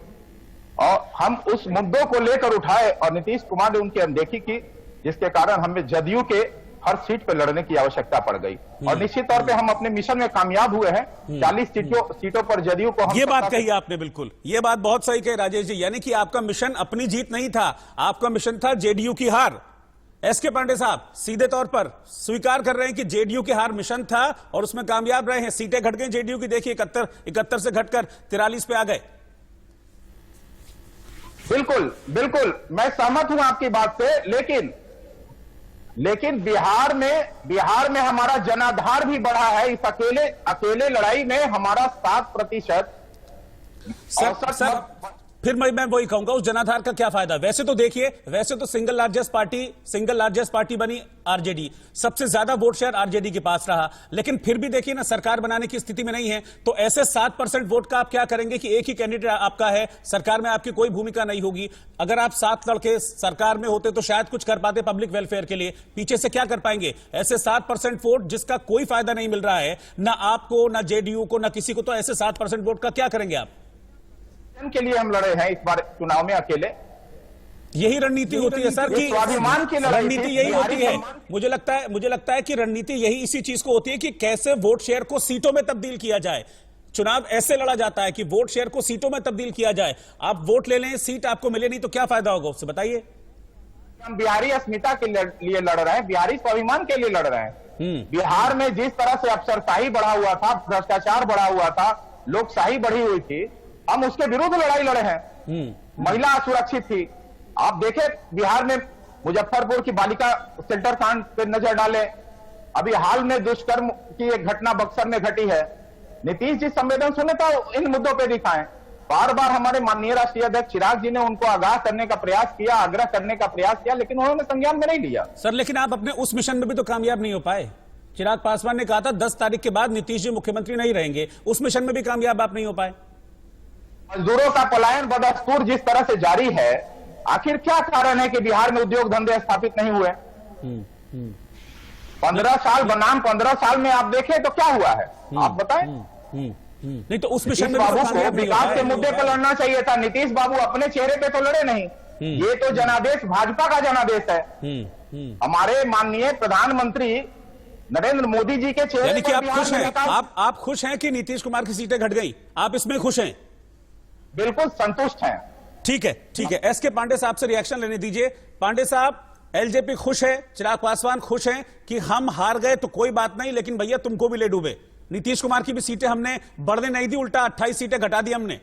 और हम उस मुद्दों को लेकर उठाए और नीतीश कुमार ने उनकी अनदेखी की, जिसके कारण हमें जदयू के हर सीट पर लड़ने की आवश्यकता पड़ गई। और निश्चित तौर पे हम अपने मिशन में कामयाब हुए हैं। 40 सीटों पर जदयू को हम, ये बात कही आपने, बिल्कुल ये बात बहुत सही कही राजेश जी, यानी कि आपका मिशन अपनी जीत नहीं था, आपका मिशन था जेडीयू की हार। एसके पांडे साहब सीधे तौर पर स्वीकार कर रहे हैं कि जेडीयू की हार मिशन था और उसमें कामयाब रहे हैं। सीटें घट गई जेडीयू की, देखिए 71 से घटकर 43 पे आ गए। बिल्कुल मैं सहमत हूं आपकी बात से, लेकिन बिहार में हमारा जनाधार भी बढ़ा है। इस अकेले लड़ाई में हमारा 7% सर फिर मैं वही कहूंगा, उस जनाधार का क्या फायदा? वैसे तो देखिए, वैसे तो सिंगल लार्जेस्ट पार्टी बनी आरजेडी, सबसे ज्यादा वोट शेयर आरजेडी के पास रहा, लेकिन फिर भी देखिए ना, सरकार बनाने की स्थिति में नहीं है। तो ऐसे 7% वोट का आप क्या करेंगे कि एक ही कैंडिडेट आपका है, सरकार में आपकी कोई भूमिका नहीं होगी। अगर आप 7 लड़के सरकार में होते तो शायद कुछ कर पाते पब्लिक वेलफेयर के लिए, पीछे से क्या कर पाएंगे? ऐसे 7% वोट जिसका कोई फायदा नहीं मिल रहा है, ना आपको, ना जेडीयू को, ना किसी को, तो ऐसे 7% वोट का क्या करेंगे आप? के लिए हम लड़े हैं इस बार चुनाव में अकेले। यही रणनीति होती है सर कि स्वाभिमान की लड़ाई, रणनीति यही होती है। मुझे लगता है कि रणनीति यही इसी चीज को होती है कि कैसे वोट शेयर को सीटों में तब्दील किया जाए। चुनाव ऐसे लड़ा जाता है कि वोट शेयर को सीटों में तब्दील किया जाए। आप वोट ले लें, सीट आपको मिले नहीं तो क्या फायदा होगा उससे, बताइए। हम बिहारी अस्मिता के लिए लड़ रहे हैं, बिहारी स्वाभिमान के लिए लड़ रहे हैं। बिहार में जिस तरह से अफसरशाही बढ़ा हुआ था, भ्रष्टाचार बढ़ा हुआ था, लोकशाही बढ़ी हुई थी, हम उसके विरुद्ध लड़ाई लड़े हैं। महिला असुरक्षित थी। आप देखें बिहार में मुजफ्फरपुर की बालिका शेल्टर कांड पर नजर डालें, अभी हाल में दुष्कर्म की एक घटना बक्सर में घटी है। नीतीश जी संवेदनशील तो इन मुद्दों पर दिखाएं। बार बार हमारे माननीय राष्ट्रीय अध्यक्ष चिराग जी ने उनको आगाह करने का प्रयास किया, आग्रह करने का प्रयास किया, लेकिन उन्होंने संज्ञान में नहीं लिया। सर लेकिन आप अपने उस मिशन में भी तो कामयाब नहीं हो पाए। चिराग पासवान ने कहा था 10 तारीख के बाद नीतीश जी मुख्यमंत्री नहीं रहेंगे, उस मिशन में भी कामयाब आप नहीं हो पाए। मजदूरों का पलायन बदस्तूर जिस तरह से जारी है, आखिर क्या कारण है कि बिहार में उद्योग धंधे स्थापित नहीं हुए? 15 साल बनाम 15 साल में आप देखें तो क्या हुआ है, आप बताएं। नहीं तो उस मिशन में बाबू को विकास के मुद्दे पर लड़ना चाहिए था। नीतीश बाबू अपने चेहरे पे तो लड़े नहीं। ये तो जनादेश भाजपा का जनादेश है। हमारे माननीय प्रधानमंत्री नरेंद्र मोदी जी के चेहरे पर आप खुश हैं? आप खुश हैं कि नीतीश कुमार की सीटें घट गई? आप इसमें खुश हैं? बिल्कुल संतुष्ट हैं। ठीक है। एसके पांडे साहब से रिएक्शन लेने दीजिए। पांडे साहब, एलजेपी खुश है, चिराग पासवान खुश हैं कि हम हार गए तो कोई बात नहीं, लेकिन भैया तुमको भी ले डूबे। नीतीश कुमार की भी सीटें हमने बढ़ने नहीं दी, उल्टा 28 सीटें घटा दी हमने।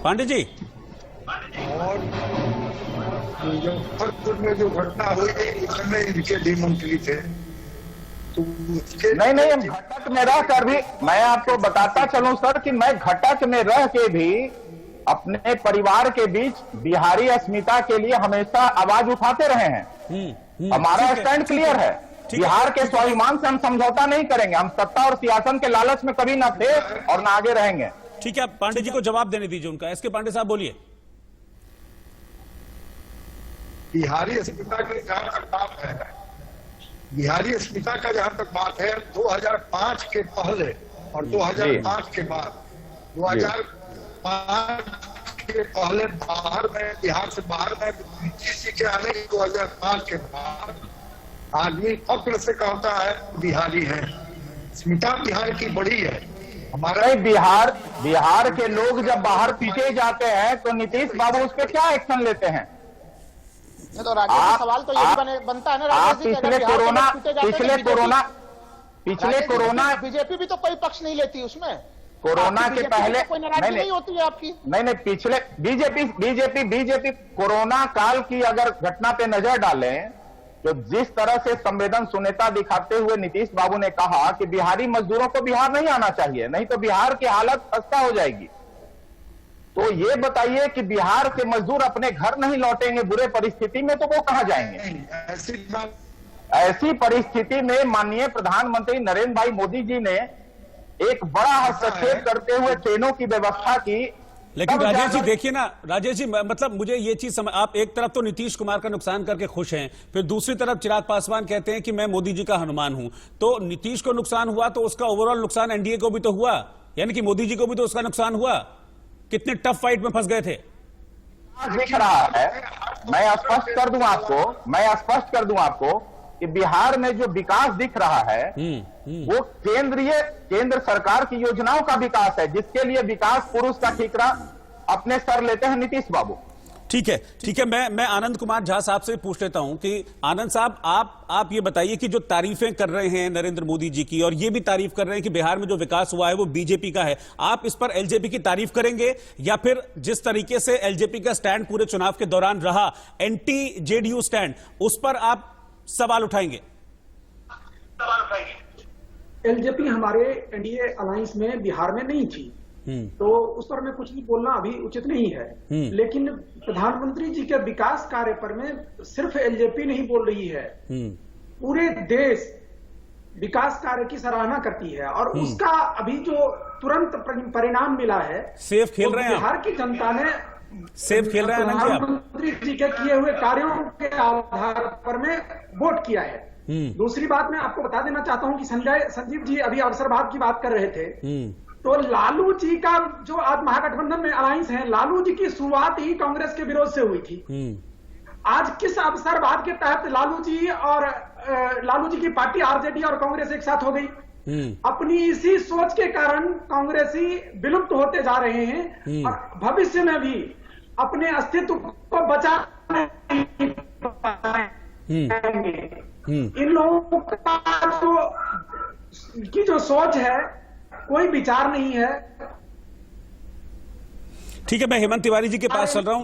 पांडे जी, और मुजफ्फरपुर में जो घटना हुई उसमें इनके भी मंत्री थे, तो नहीं हम घटक में रह कर भी, मैं आपको बताता चलूं सर कि मैं घटक में रह के भी अपने परिवार के बीच बिहारी अस्मिता के लिए हमेशा आवाज उठाते रहे हैं। हमारा स्टैंड क्लियर है। बिहार के स्वाभिमान से हम समझौता नहीं करेंगे। हम सत्ता और सियासत के लालच में कभी ना थे और ना आगे रहेंगे। ठीक है, पांडे जी को जवाब देने दीजिए उनका। एसके पांडे साहब बोलिए। बिहारी अस्मिता की जहां तक बात है, बिहारी अस्मिता का जहां तक बात है, 2005 के पहले और 2005 के बाद, 2005 के पहले बाहर में, बिहार से बाहर में नीतीश जी के आने के 2005 के बाद आदमी फक्र से कहता है बिहारी है। स्मिता बिहार की बड़ी है। हमारा नहीं, बिहार के लोग जब बाहर पीटे जाते हैं तो नीतीश बाबू उस पर क्या एक्शन लेते हैं? तो राजेश जी, सवाल तो यही बनता है ना राजेश जी, पिछले कोरोना बीजेपी भी तो कोई पक्ष नहीं लेती उसमें। कोरोना के पहले कोई नाराजगी नहीं होती है आपकी? नहीं, पिछले बीजेपी कोरोना काल की अगर घटना पे नजर डालें तो जिस तरह से संवेदनशीलता दिखाते हुए नीतीश बाबू ने कहा कि बिहारी मजदूरों को बिहार नहीं आना चाहिए, नहीं तो बिहार की हालत खस्ता हो जाएगी। तो ये बताइए कि बिहार के मजदूर अपने घर नहीं लौटेंगे बुरे परिस्थिति में, तो वो कहां जाएंगे? ऐसी परिस्थिति में माननीय प्रधानमंत्री नरेंद्र भाई मोदी जी ने एक बड़ा हस्तक्षेप करते हुए ट्रेनों की व्यवस्था की। लेकिन राजेश जी देखिए ना, राजेश जी मतलब मुझे ये चीज आप एक तरफ तो नीतीश कुमार का नुकसान करके खुश हैं, फिर दूसरी तरफ चिराग पासवान कहते हैं कि मैं मोदी जी का हनुमान हूं। तो नीतीश को नुकसान हुआ तो उसका ओवरऑल नुकसान एनडीए को भी तो हुआ, यानी कि मोदी जी को भी तो उसका नुकसान हुआ। कितने टफ फाइट में फंस गए थे। दिख रहा है, मैं स्पष्ट कर दूं आपको कि बिहार में जो विकास दिख रहा है वो केंद्र सरकार की योजनाओं का विकास है, जिसके लिए विकास पुरुष का ठीकरा अपने सर लेते हैं नीतीश बाबू। ठीक है, मैं आनंद कुमार झा साहब से पूछ लेता हूं कि आनंद साहब आप ये बताइए कि जो तारीफें कर रहे हैं नरेंद्र मोदी जी की, और ये भी तारीफ कर रहे हैं कि बिहार में जो विकास हुआ है वो बीजेपी का है, आप इस पर एलजेपी की तारीफ करेंगे या फिर जिस तरीके से एलजेपी का स्टैंड पूरे चुनाव के दौरान रहा, एंटी जेडीयू स्टैंड, उस पर आप सवाल उठाएंगे? एलजेपी हमारे एनडीए अलायंस में बिहार में नहीं थी, तो उस पर मैं कुछ भी बोलना अभी उचित नहीं है। लेकिन प्रधानमंत्री जी के विकास कार्य पर में सिर्फ एलजेपी नहीं बोल रही है, पूरे देश विकास कार्य की सराहना करती है, और उसका अभी जो तुरंत परिणाम मिला है, सेफ खेल रहे हैं बिहार की जनता ने सेफ खेल रहे हैं प्रधानमंत्री जी के किए हुए कार्यों के आधार पर में वोट किया है। दूसरी बात मैं आपको बता देना चाहता हूं कि संजीव जी अभी अवसरवाद की बात कर रहे थे, तो लालू जी का जो आज महागठबंधन में अलायंस है, लालू जी की शुरुआत ही कांग्रेस के विरोध से हुई थी। आज किस अवसरवाद के तहत लालू जी और लालू जी की पार्टी आरजेडी और कांग्रेस एक साथ हो गई? अपनी इसी सोच के कारण कांग्रेसी विलुप्त होते जा रहे हैं और भविष्य में भी अपने अस्तित्व को बचा नहीं पाएंगे। इन लोगों की जो सोच है, कोई विचार नहीं है। ठीक है, मैं हेमंत तिवारी जी के पास चल रहा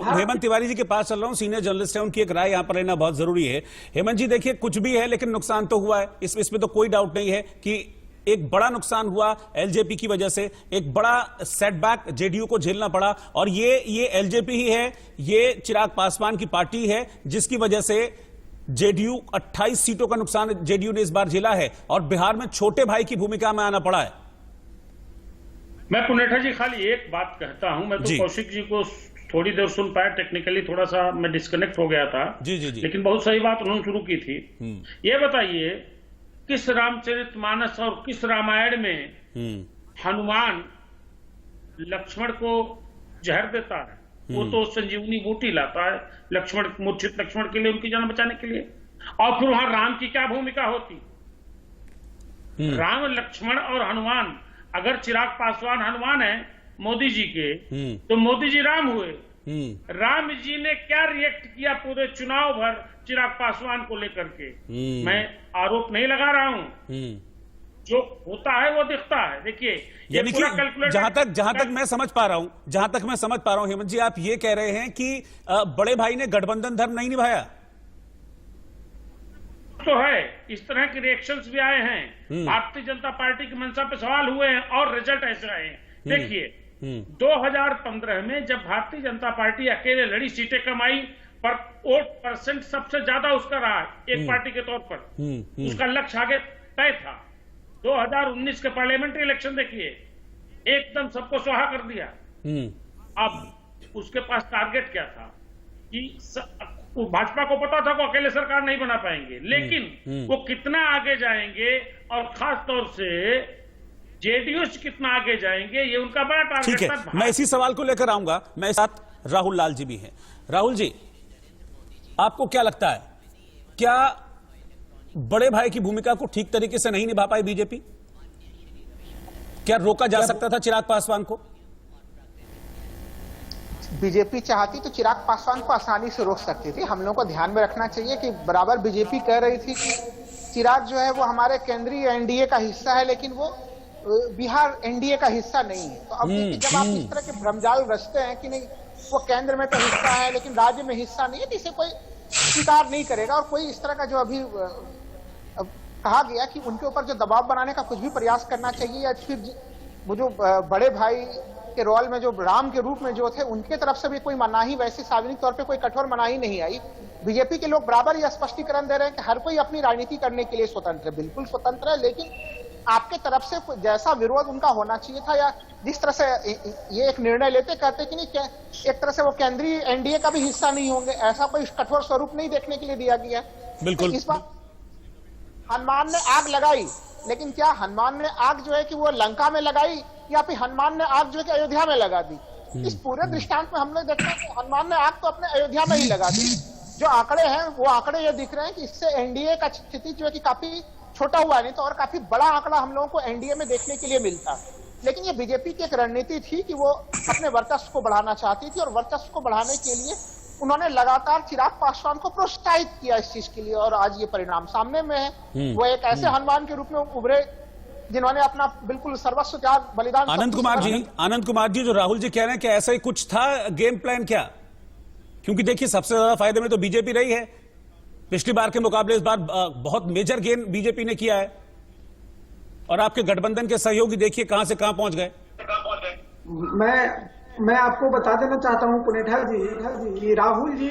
हूं, सीनियर जर्नलिस्ट है, उनकी एक राय यहां पर लेना बहुत जरूरी है। हेमंत जी देखिए, कुछ भी है लेकिन नुकसान तो हुआ है, इसमें तो कोई डाउट नहीं है कि एक बड़ा नुकसान हुआ एलजेपी की वजह से, एक बड़ा सेटबैक जेडीयू को झेलना पड़ा, और ये एलजेपी ही है, ये चिराग पासवान की पार्टी है जिसकी वजह से जेडीयू 28 सीटों का नुकसान जेडीयू ने इस बार झेला है, और बिहार में छोटे भाई की भूमिका में आना पड़ा है। मैं पुनेठा जी खाली एक बात कहता हूं, मैं तो कौशिक जी को थोड़ी देर सुन पाया, टेक्निकली थोड़ा सा मैं डिस्कनेक्ट हो गया था। जी, लेकिन बहुत सही बात उन्होंने शुरू की थी। ये बताइए, किस रामचरितमानस और किस रामायण में हनुमान लक्ष्मण को जहर देता है? वो तो संजीवनी बूटी लाता है लक्ष्मण, मूर्छित लक्ष्मण के लिए, उनकी जान बचाने के लिए। और फिर वहां राम की क्या भूमिका होती? राम, लक्ष्मण और हनुमान। अगर चिराग पासवान हनुमान है मोदी जी के, तो मोदी जी राम हुए। राम जी ने क्या रिएक्ट किया पूरे चुनाव भर चिराग पासवान को लेकर के? मैं आरोप नहीं लगा रहा हूं, जो होता है वो दिखता है। देखिए, यानी कि जहां तक मैं समझ पा रहा हूं हेमंत जी, आप ये कह रहे हैं कि बड़े भाई ने गठबंधन धर्म नहीं निभाया। तो है, इस तरह के रिएक्शंस भी आए हैं, भारतीय जनता पार्टी की मंशा पे सवाल हुए हैं और रिजल्ट ऐसे आए हैं। देखिए, 2015 में जब भारतीय जनता पार्टी अकेले लड़ी, सीटें कम आई, पर वोट परसेंट सबसे ज्यादा उसका रहा एक पार्टी के तौर पर, उसका लक्ष्य आगे तय था। 2019 के पार्लियामेंट्री इलेक्शन देखिए, एकदम सबको स्वाहा कर दिया। अब उसके पास टारगेट क्या था कि भाजपा को पता था वो अकेले सरकार नहीं बना पाएंगे, लेकिन वो कितना आगे जाएंगे और खास तौर से जेडीयू कितना आगे जाएंगे, ये उनका बड़ा टारगेट था। ठीक है, मैं इसी सवाल को लेकर आऊंगा। मेरे साथ राहुल लाल जी भी हैं। राहुल जी, आपको क्या लगता है, क्या बड़े भाई की भूमिका को ठीक तरीके से नहीं निभा पाई बीजेपी? क्या रोका जा सकता था चिराग पासवान को? बीजेपी चाहती तो चिराग पासवान को आसानी से रोक सकती थी। हम लोगों को ध्यान में रखना चाहिए कि बराबर बीजेपी कह रही थी कि चिराग जो है वो हमारे केंद्रीय एनडीए का हिस्सा है, लेकिन वो बिहार एनडीए का हिस्सा नहीं है। तो अब देखिए, जब आप इस तरह के भ्रमजाल रचते हैं कि नहीं वो केंद्र में तो हिस्सा है लेकिन राज्य में हिस्सा नहीं है, तो इसे कोई स्वीकार नहीं करेगा। और कोई इस तरह का जो अभी कहा गया कि उनके ऊपर जो दबाव बनाने का कुछ भी प्रयास करना चाहिए, या फिर वो जो बड़े भाई के रोल में जो राम के रूप में जो थे उनके तरफ से भी कोई मनाही, वैसे सार्वजनिक तौर पे कोई कठोर मनाही नहीं आई। बीजेपी के लोग बराबर यह स्पष्टीकरण दे रहे हैं कि हर कोई अपनी राजनीति करने के लिए स्वतंत्र है, बिल्कुल स्वतंत्र है, लेकिन आपके तरफ से जैसा विरोध उनका होना चाहिए था, या जिस तरह से ये एक निर्णय लेते कहते कि नहीं एक तरह से वो केंद्रीय एनडीए का भी हिस्सा नहीं होंगे, ऐसा कोई कठोर स्वरूप नहीं देखने के लिए दिया गया। बिल्कुल। इस बार हनुमान ने आग लगाई, लेकिन क्या हनुमान ने आग जो है कि वो लंका में लगाई, या फिर हनुमान ने आग जो है कि अयोध्या में लगा दी? इस पूरे दृष्टांत में हम लोग देखते हैं कि हनुमान ने आग तो अपने अयोध्या में ही लगा दी। जो आंकड़े हैं वो आंकड़े ये दिख रहे हैं कि इससे एनडीए का स्थिति जो है कि काफी छोटा हुआ, नहीं तो और काफी बड़ा आंकड़ा हम लोगों को एनडीए में देखने के लिए मिलता। लेकिन ये बीजेपी की एक रणनीति थी कि वो अपने वर्चस्व को बढ़ाना चाहती थी, और वर्चस्व को बढ़ाने के लिए उन्होंने लगातार चिराग पासवान को प्रोत्साहित किया इस चीज के लिए, और आज ये परिणाम सामने में है। वो एक ऐसे हनुमान के रूप में उभरे जिन्होंने अपना बिल्कुल सर्वस्व त्याग बलिदान। आनंद कुमार जी, जो राहुल जी कह रहे हैं कि ऐसा ही कुछ था गेम प्लान क्या? क्योंकि देखिए, सबसे ज्यादा फायदे में तो बीजेपी रही है। पिछली बार के मुकाबले इस बार बहुत मेजर गेन बीजेपी ने किया है, और आपके गठबंधन के सहयोगी देखिए कहां से कहां पहुंच गए। मैं आपको बता देना चाहता हूं पुनेठा जी कि राहुल जी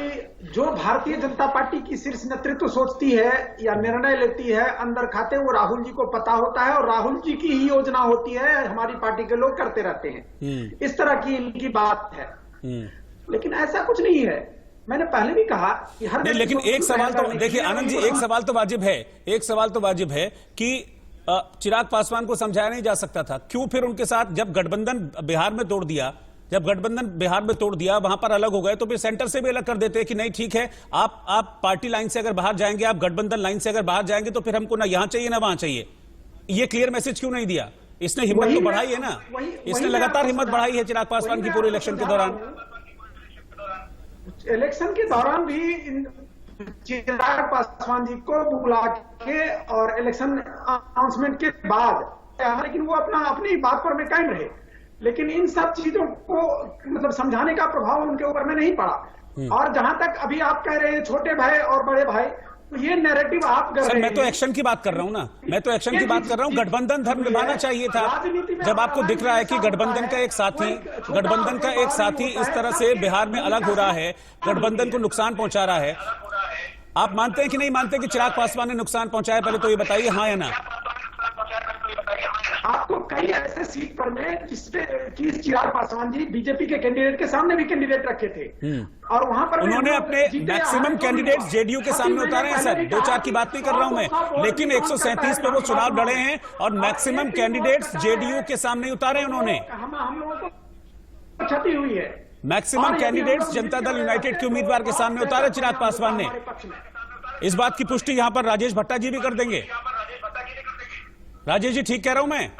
जो भारतीय जनता पार्टी की शीर्ष नेतृत्व सोचती है या निर्णय लेती है अंदर खाते, वो राहुल जी को पता होता है, और राहुल जी की ही योजना होती है, हमारी पार्टी के लोग करते रहते हैं। इस तरह की इनकी बात है, लेकिन ऐसा कुछ नहीं है। मैंने पहले भी कहा कि हर नहीं, लेकिन एक सवाल तो देखिए आनंद जी, एक सवाल तो वाजिब है कि चिराग पासवान को समझाया नहीं जा सकता था? क्यों फिर उनके साथ जब गठबंधन बिहार में तोड़ दिया, वहां पर अलग हो गए, तो फिर सेंटर से भी अलग कर देते कि नहीं ठीक है, आप पार्टी लाइन से अगर बाहर जाएंगे, आप गठबंधन लाइन से अगर बाहर जाएंगे, तो फिर हमको ना यहां चाहिए ना वहां चाहिए। ये क्लियर मैसेज क्यों नहीं दिया? इसने हिम्मत तो बढ़ाई है ना, इसने लगातार हिम्मत बढ़ाई है चिराग पासवान की पूरे इलेक्शन के दौरान। इलेक्शन के दौरान भी चिराग पासवान जी को बुला के और इलेक्शन अनाउंसमेंट के बाद, लेकिन वो अपनी बात पर में कायम रहे, लेकिन इन सब चीजों को मतलब समझाने का प्रभाव उनके ऊपर में नहीं पड़ा। और जहां तक अभी आप कह रहे हैं छोटे भाई और बड़े भाई, तो ये नैरेटिव आप कर रहे हैं। मैं तो एक्शन की बात कर रहा हूं ना, गठबंधन धर्म निभाना चाहिए था। जब आपको दिख रहा है कि गठबंधन का एक साथी इस तरह से बिहार में अलग हो रहा है, गठबंधन को नुकसान पहुंचा रहा है, आप मानते हैं कि नहीं मानते कि चिराग पासवान ने नुकसान पहुंचाया? पहले तो ये बताइए, हाँ या ना। आपको कई ऐसे सीट पर में जिसपे चिराग पासवान जी बीजेपी के कैंडिडेट के सामने भी कैंडिडेट रखे थे, और वहां पर उन्होंने अपने मैक्सिमम कैंडिडेट्स जेडीयू के सामने उतारे हैं। सर, 2-4 की बात नहीं कर रहा हूं मैं, लेकिन 137 पे वो चुनाव लड़े हैं, और मैक्सिमम कैंडिडेट्स जेडीयू के सामने उतारे उन्होंने। हम लोगों को क्षति हुई है। Maximum candidates Janata Dal United के उम्मीदवार के सामने उतारे चिराग पासवान ने। इस बात की पुष्टि यहां पर राजेश भट्टा जी भी कर देंगे। राजेश जी, ठीक कह रहा हूं मैं?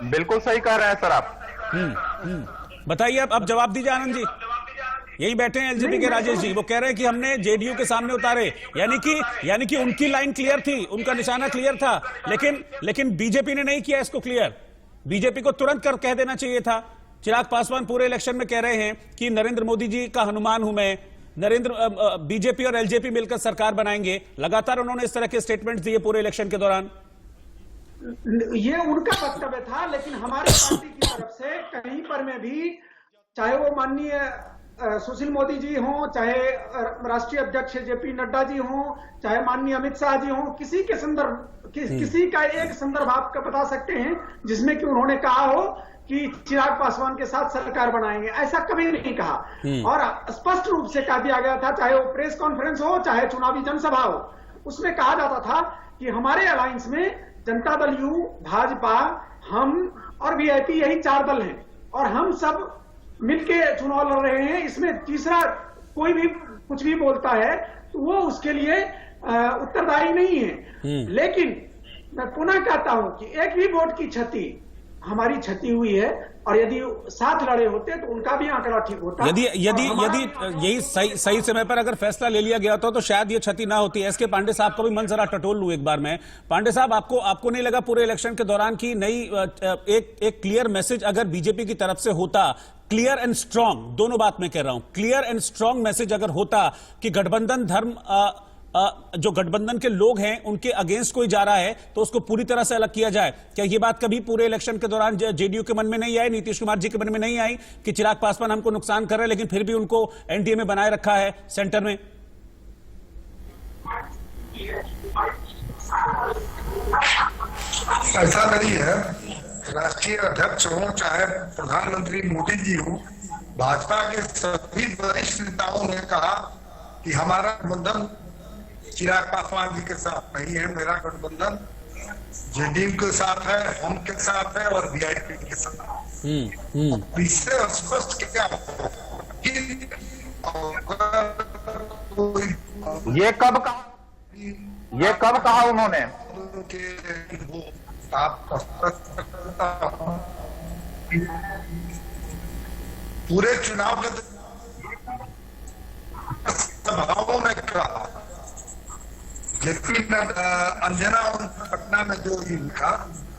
बिल्कुल सही कह रहे हैं सर आप। बताइए, अब जवाब दीजिए आनंद जी। यही बैठे हैं एलजेपी के राजेश जी, वो कह रहे हैं कि हमने जेडीयू के सामने उतारे, यानी कि उनकी लाइन क्लियर थी, उनका निशाना क्लियर था, लेकिन बीजेपी ने नहीं किया इसको क्लियर। बीजेपी को तुरंत कर कह देना चाहिए था। चिराग पासवान पूरे इलेक्शन में कह रहे हैं कि नरेंद्र मोदी जी का हनुमान हूं मैं, बीजेपी और एलजेपी मिलकर सरकार बनाएंगे। लगातार उन्होंने इस तरह के स्टेटमेंट्स दिए पूरे इलेक्शन के दौरान। ये उनका वक्तव्य था, लेकिन हमारे पार्टी की तरफ से कहीं पर में भी, चाहे वो माननीय सुशील मोदी जी हों, चाहे राष्ट्रीय अध्यक्ष जेपी नड्डा जी हों, चाहे माननीय अमित शाह जी हों, किसी का एक संदर्भ आप बता सकते हैं जिसमें कि उन्होंने कहा हो कि चिराग पासवान के साथ सरकार बनाएंगे? ऐसा कभी नहीं कहा, और स्पष्ट रूप से कह दिया गया था, चाहे वो प्रेस कॉन्फ्रेंस हो, चाहे चुनावी जनसभा हो, उसमें कहा जाता था कि हमारे अलायंस में जनता दल यू, भाजपा, हम और वीआईपी, यही 4 दल हैं, और हम सब मिलके चुनाव लड़ रहे हैं। इसमें तीसरा कोई भी कुछ भी बोलता है तो वो उसके लिए उत्तरदायी नहीं है। लेकिन मैं पुनः कहता हूं कि एक भी वोट की क्षति हमारी क्षति हुई है, और यदि साथ लड़े होते तो उनका भी आंकड़ा ठीक होता। यदि यही सही समय पर अगर फैसला ले लिया गया तो शायद ये क्षति ना होती। एस के पांडे साहब का भी मन जरा टटोल लूं एक बार मैं। पांडे साहब, आपको नहीं लगा पूरे इलेक्शन के दौरान की नई एक क्लियर मैसेज अगर बीजेपी की तरफ से होता, क्लियर एंड स्ट्रांग, दोनों बात मैं कह रहा हूं, क्लियर एंड स्ट्रांग मैसेज अगर होता कि गठबंधन धर्म जो गठबंधन के लोग हैं उनके अगेंस्ट कोई जा रहा है तो उसको पूरी तरह से अलग किया जाए, क्या ये बात कभी पूरे इलेक्शन के दौरान जेडीयू के मन में नहीं आई, नीतीश कुमार जी के मन में नहीं आई कि चिराग पासवान हमको नुकसान कर रहे हैं लेकिन फिर भी उनको एनडीए में बनाए रखा है सेंटर में? ऐसा नहीं है। राष्ट्रीय अध्यक्ष हो चाहे प्रधानमंत्री मोदी जी हो, भाजपा के सभी वरिष्ठ नेताओं ने कहा कि हमारा गठबंधन चिराग पासवान जी के साथ नहीं है, मेरा गठबंधन जेडीयू के साथ है, हम के साथ है और वीआईपी के साथ। इससे स्पष्ट क्या ये कब कहा उन्होंने? पूरे चुनाव के सभाओं में कहा, लेकिन अंजना पटना में जो लिखा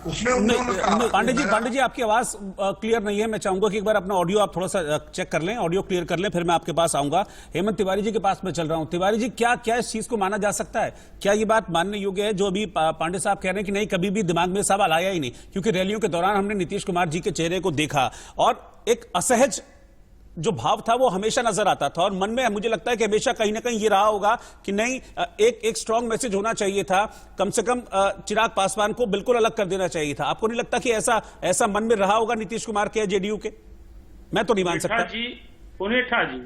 उसमें पांडे जी आपकी आवाज क्लियर नहीं है। मैं चाहूंगा कि एक बार अपना ऑडियो आप थोड़ा सा चेक कर लें, ऑडियो क्लियर कर लें, फिर मैं आपके पास आऊंगा। हेमंत तिवारी जी के पास मैं चल रहा हूं। तिवारी जी, क्या इस चीज को माना जा सकता है? क्या ये बात मानने योग्य है जो अभी पांडे साहब कह रहे हैं कि नहीं, कभी भी दिमाग में सवाल आया ही नहीं, क्योंकि रैलियों के दौरान हमने नीतीश कुमार जी के चेहरे को देखा और एक असहज जो भाव था वो हमेशा नजर आता था, और मन में मुझे लगता है कि हमेशा कहीं ना कहीं ये रहा होगा कि नहीं, एक स्ट्रांग मैसेज होना चाहिए था, कम से कम चिराग पासवान को बिल्कुल अलग कर देना चाहिए था। आपको नहीं लगता कि ऐसा मन में रहा होगा नीतीश कुमार के या जेडीयू के? मैं तो नहीं मान सकता। पुनेठा जी,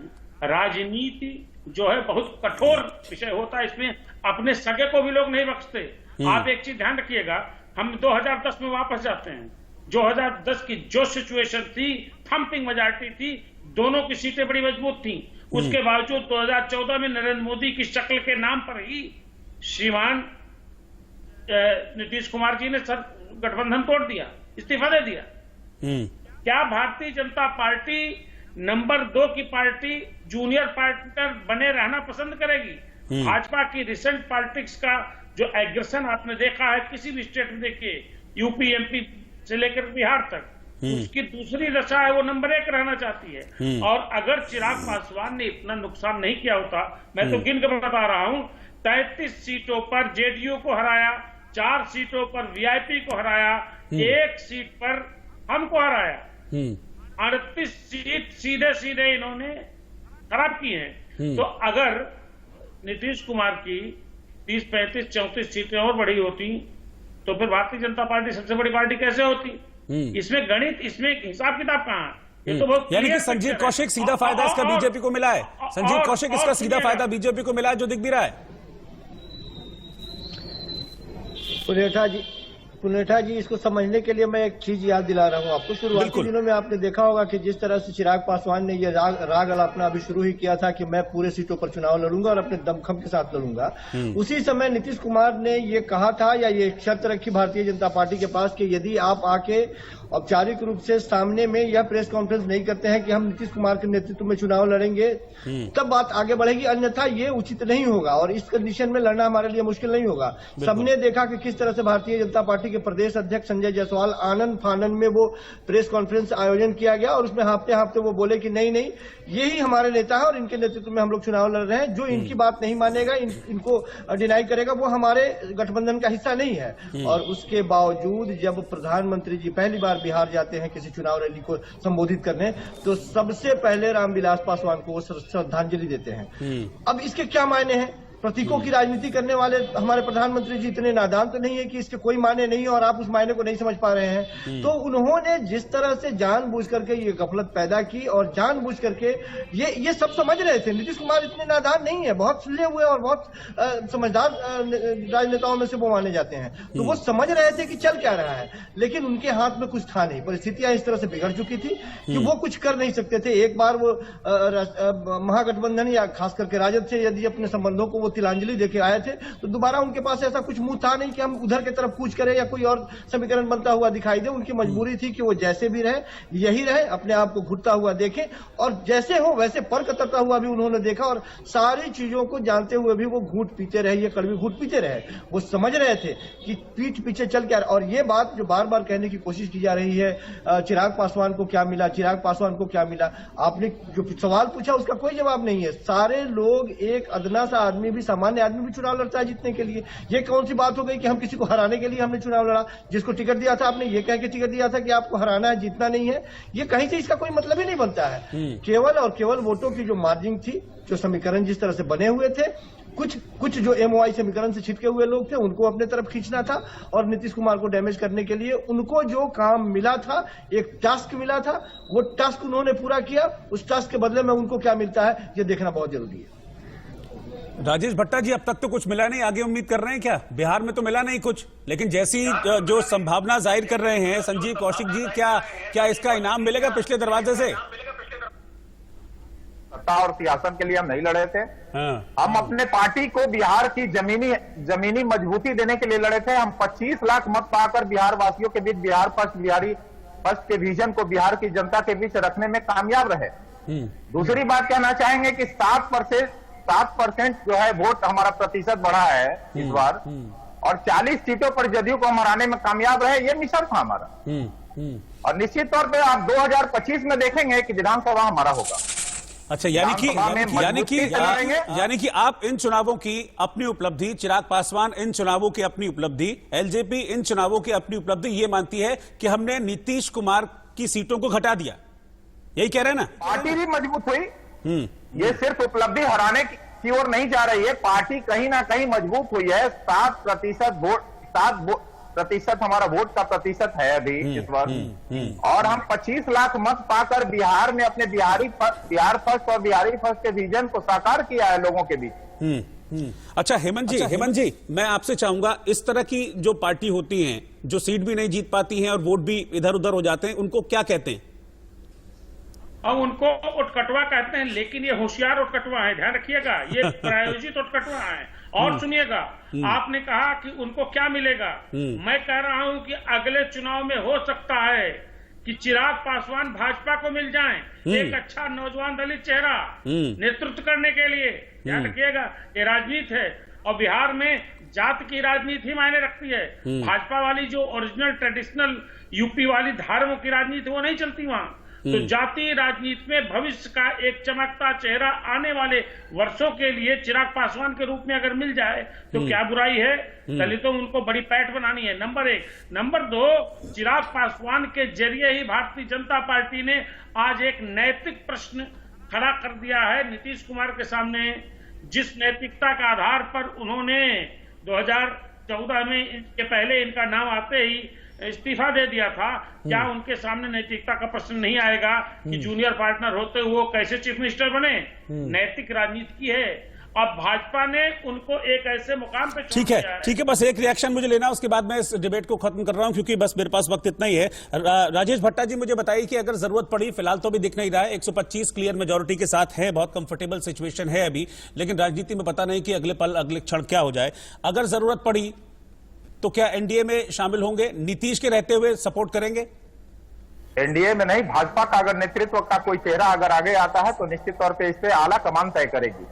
राजनीति जो है बहुत कठोर विषय होता है, इसमें अपने सगे को भी लोग नहीं बख्शते। आप एक चीज ध्यान रखिएगा, हम 2010 में वापस जाते हैं। 2010 की जो सिचुएशन थी, थंपिंग मेजॉरिटी थी, दोनों की सीटें बड़ी मजबूत थी, उसके बावजूद 2014 में नरेंद्र मोदी की शक्ल के नाम पर ही श्रीमान नीतीश कुमार जी ने गठबंधन तोड़ दिया, इस्तीफा दे दिया। क्या भारतीय जनता पार्टी नंबर 2 की पार्टी जूनियर पार्टनर बने रहना पसंद करेगी? भाजपा की रिसेंट पॉलिटिक्स का जो एग्रेशन आपने देखा है किसी भी स्टेट में, देखिए यूपी एमपी से लेकर बिहार तक, उसकी दूसरी दशा है वो नंबर 1 रहना चाहती है। और अगर चिराग पासवान ने इतना नुकसान नहीं किया होता, मैं तो गिन के बता रहा हूं, 33 सीटों पर जेडीयू को हराया, 4 सीटों पर वीआईपी को हराया, 1 सीट पर हमको हराया, 38 सीट सीधे इन्होंने खराब की हैं। तो अगर नीतीश कुमार की 30, 35, 34 सीटें और बढ़ी होती तो फिर भारतीय जनता पार्टी सबसे बड़ी पार्टी कैसे होती? इसमें गणित, इसमें हिसाब किताब कहां? ये तो बहुत यानी कि संजीव कौशिक सीधा फायदा इसका बीजेपी को मिला है। संजीव कौशिक इसका सीधा फायदा बीजेपी को मिला है, जो दिख भी रहा है। पुनेठा जी, इसको समझने के लिए मैं एक चीज याद दिला रहा हूँ आपको। शुरुआती दिनों में आपने देखा होगा कि जिस तरह से चिराग पासवान ने ये राग अलापना अभी शुरू ही किया था कि मैं पूरे सीटों पर चुनाव लड़ूंगा और अपने दमखम के साथ लड़ूंगा, उसी समय नीतीश कुमार ने ये कहा था या ये शर्त रखी भारतीय जनता पार्टी के पास कि यदि आप आके औपचारिक रूप से सामने में यह प्रेस कॉन्फ्रेंस नहीं करते हैं कि हम नीतीश कुमार के नेतृत्व में चुनाव लड़ेंगे, तब बात आगे बढ़ेगी, अन्यथा ये उचित नहीं होगा और इस कंडीशन में लड़ना हमारे लिए मुश्किल नहीं होगा। सबने देखा कि किस तरह से भारतीय जनता पार्टी के प्रदेश अध्यक्ष संजय जायसवाल आनंद फानन में वो प्रेस कॉन्फ्रेंस आयोजन किया गया और उसमें हाँफते वो बोले कि नहीं, यही हमारे नेता है और इनके नेतृत्व में हम लोग चुनाव लड़ रहे हैं, जो इनकी बात नहीं मानेगा, इनको डिनाई करेगा, वो हमारे गठबंधन का हिस्सा नहीं है। और उसके बावजूद जब प्रधानमंत्री जी पहली बार बिहार जाते हैं किसी चुनाव रैली को संबोधित करने, तो सबसे पहले रामविलास पासवान को वो श्रद्धांजलि देते हैं। अब इसके क्या मायने हैं? प्रतीकों की राजनीति करने वाले हमारे प्रधानमंत्री जी इतने नादान तो नहीं है कि इसके कोई मायने नहीं है और आप उस मायने को नहीं समझ पा रहे हैं। तो उन्होंने जिस तरह से जानबूझ करके ये गफलत पैदा की और जानबूझ करके ये सब समझ रहे थे। नीतीश कुमार इतने नादान नहीं है, बहुत सुलझे हुए और बहुत समझदार राजनेताओं में से वो माने जाते हैं। तो वो समझ रहे थे कि चल क्या रहा है, लेकिन उनके हाथ में कुछ था नहीं। परिस्थितियां इस तरह से बिगड़ चुकी थी कि वो कुछ कर नहीं सकते थे। एक बार वो महागठबंधन या खास करके राजद से यदि अपने संबंधों को वो तिलांजलि देके आए थे, तो दोबारा उनके पास ऐसा कुछ मुंह था नहीं कि हम उधर की तरफ कूच करें या कोई और समीकरण बनता हुआ दिखाई दे। उनकी मजबूरी थी कि वो जैसे भी रहे यही रहे, अपने आप को घुटता हुआ देखे, और जैसे हो वैसे पर कतरता हुआ भी उन्होंने देखा, और सारी चीजों को जानते हुए भी वो घूंट पीते रहे, ये कड़वी घूंट पीते रहे। वो समझ रहे थे कि पीठ पीछे चल के, और ये बात जो बार बार कहने की कोशिश की जा रही है, चिराग पासवान को क्या मिला, चिराग पासवान को क्या मिला, आपने जो सवाल पूछा उसका कोई जवाब नहीं है। सारे लोग, एक अदना सा आदमी भी, सामान्य आदमी भी चुनाव लड़ता है जीतने के लिए। ये कौन सी बात हो गई कि हम किसी को हराने के लिए हमने चुनाव लड़ा? जिसको टिकट दिया था आपने ये कह के टिकट दिया था कि आपको हराना है, जीतना नहीं है, ये कहीं से इसका कोई मतलब ही नहीं बनता है। केवल और केवल वोटों की जो मार्जिन थी, जो समीकरण जिस तरह से बने हुए थे, कुछ जो एमओआई समीकरण से छिटके हुए लोग थे उनको अपने तरफ खींचना था, और नीतीश कुमार को डैमेज करने के लिए उनको जो काम मिला था, एक टास्क मिला था, वो टास्क उन्होंने पूरा किया। उस टास्क के बदले में उनको क्या मिलता है ये देखना बहुत जरूरी है। राजेश भट्टा जी, अब तक तो कुछ मिला नहीं, आगे उम्मीद कर रहे हैं क्या? बिहार में तो मिला नहीं कुछ, लेकिन जैसी जो संभावना जाहिर कर रहे हैं संजीव कौशिक जी, क्या इसका इनाम मिलेगा पिछले दरवाजे से? सत्ता और सियासत के लिए हम नहीं लड़े थे। हाँ। हम अपने पार्टी को बिहार की जमीनी मजबूती देने के लिए लड़े थे। हम 25 लाख मत पाकर बिहार वासियों के बीच बिहार फर्स्ट के विजन को बिहार की जनता के बीच रखने में कामयाब रहे। दूसरी बात कहना चाहेंगे कि 7% जो है वोट हमारा प्रतिशत बढ़ा है इस बार, और 40 सीटों पर जदयू को हम हराने में कामयाब रहे। ये मिशन था हमारा। और निश्चित तौर पे आप 2025 में देखेंगे कि विधानसभा हमारा होगा। अच्छा, यानी कि आप इन चुनावों की अपनी उपलब्धि, चिराग पासवान इन चुनावों की अपनी उपलब्धि, एलजेपी इन चुनावों की अपनी उपलब्धि ये मानती है कि हमने नीतीश कुमार की सीटों को घटा दिया, यही कह रहे हैं ना? पार्टी भी मजबूत हुई। ये सिर्फ उपलब्धि हराने की ओर नहीं जा रही है, पार्टी कहीं ना कहीं मजबूत हुई है। 7% हमारा वोट का प्रतिशत है अभी इस बार, और हम 25 लाख मत पाकर बिहार में अपने बिहार फर्स्ट और बिहारी फर्स्ट के विजन को साकार किया है लोगों के बीच। अच्छा हेमंत जी, मैं आपसे चाहूंगा, इस तरह की जो पार्टी होती हैं जो सीट भी नहीं जीत पाती हैं और वोट भी इधर उधर हो जाते हैं, उनको क्या कहते हैं? अब उनको उटकटवा कहते हैं, लेकिन ये होशियार उटकटवा है, ध्यान रखिएगा, ये प्रायोजित उटकटवा है। और सुनिएगा, आपने कहा कि उनको क्या मिलेगा, मैं कह रहा हूं कि अगले चुनाव में हो सकता है कि चिराग पासवान भाजपा को मिल जाएं, एक अच्छा नौजवान दलित चेहरा नेतृत्व करने के लिए। ध्यान रखिएगा, ये राजनीति है, और बिहार में जात की राजनीति मायने रखती है। भाजपा वाली जो ओरिजिनल ट्रेडिशनल यूपी वाली धार्मों की राजनीति वो नहीं चलती वहां। तो जातीय राजनीति में भविष्य का एक चमकता चेहरा आने वाले वर्षों के लिए चिराग पासवान के रूप में अगर मिल जाए तो क्या बुराई है? दलितों में उनको बड़ी पैठ बनानी है, नंबर 1। नंबर 2, चिराग पासवान के जरिए ही भारतीय जनता पार्टी ने आज एक नैतिक प्रश्न खड़ा कर दिया है नीतीश कुमार के सामने। जिस नैतिकता का आधार पर उन्होंने 2014 में, इसके पहले इनका नाम आते ही इस्तीफा दे दिया था, क्या उनके सामने नैतिकता का प्रश्न नहीं आएगा कि जूनियर पार्टनर होते हुए वो कैसे चीफ मिनिस्टर बने? नैतिक राजनीति की है। अब भाजपा ने उनको एक ऐसे मुकाम पे ठीक है, बस एक रिएक्शन मुझे लेना, उसके बाद मैं इस डिबेट को खत्म कर रहा हूं क्योंकि बस मेरे पास वक्त इतना ही है। राजेश भट्टा जी, मुझे बताइए कि अगर जरूरत पड़ी, फिलहाल तो भी दिख नहीं रहा है, 125 क्लियर मेजोरिटी के साथ है, बहुत कंफर्टेबल सिचुएशन है अभी, लेकिन राजनीति में पता नहीं कि अगले पल अगले क्षण क्या हो जाए। अगर जरूरत पड़ी तो क्या एनडीए में शामिल होंगे? नीतीश के रहते हुए सपोर्ट करेंगे? एनडीए में नहीं, भाजपा का अगर नेतृत्व का कोई चेहरा अगर आगे आता है तो निश्चित तौर पे इस पे आला कमान तय करेगी।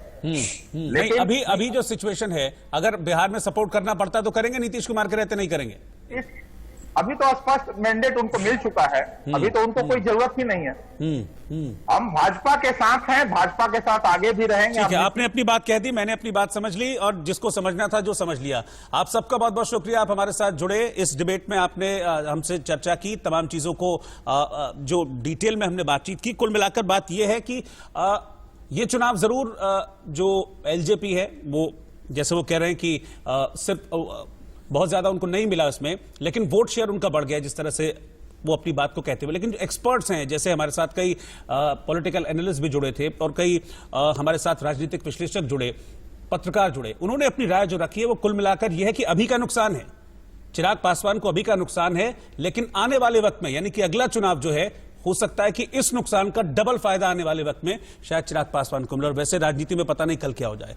लेकिन अभी जो सिचुएशन है, अगर बिहार में सपोर्ट करना पड़ता तो करेंगे नीतीश कुमार के रहते? नहीं करेंगे? अभी तो स्पष्ट मैंडेट उनको मिल चुका है, अभी तो उनको कोई जरूरत ही नहीं है। हम भाजपा के साथ हैं, भाजपा के साथ आगे भी रहेंगे। ठीक है, आपने अपनी बात कह दी, मैंने अपनी बात समझ ली, और जिसको समझना था जो समझ लिया। आप सबका बहुत बहुत शुक्रिया, आप हमारे साथ जुड़े। इस डिबेट में आपने हमसे चर्चा की, तमाम चीजों को जो डिटेल में हमने बातचीत की। कुल मिलाकर बात यह है कि ये चुनाव जरूर जो एलजेपी है, वो जैसे वो कह रहे हैं कि सिर्फ बहुत ज्यादा उनको नहीं मिला उसमें, लेकिन वोट शेयर उनका बढ़ गया, जिस तरह से वो अपनी बात को कहते हुए। लेकिन जो एक्सपर्ट्स हैं, जैसे हमारे साथ कई पॉलिटिकल एनालिस्ट भी जुड़े थे और कई हमारे साथ राजनीतिक विश्लेषक जुड़े, पत्रकार जुड़े, उन्होंने अपनी राय जो रखी है वो कुल मिलाकर यह है कि अभी का नुकसान है, चिराग पासवान को अभी का नुकसान है, लेकिन आने वाले वक्त में, यानी कि अगला चुनाव जो है, हो सकता है कि इस नुकसान का डबल फायदा आने वाले वक्त में शायद चिराग पासवान को मिले। और वैसे राजनीति में पता नहीं कल क्या हो जाए।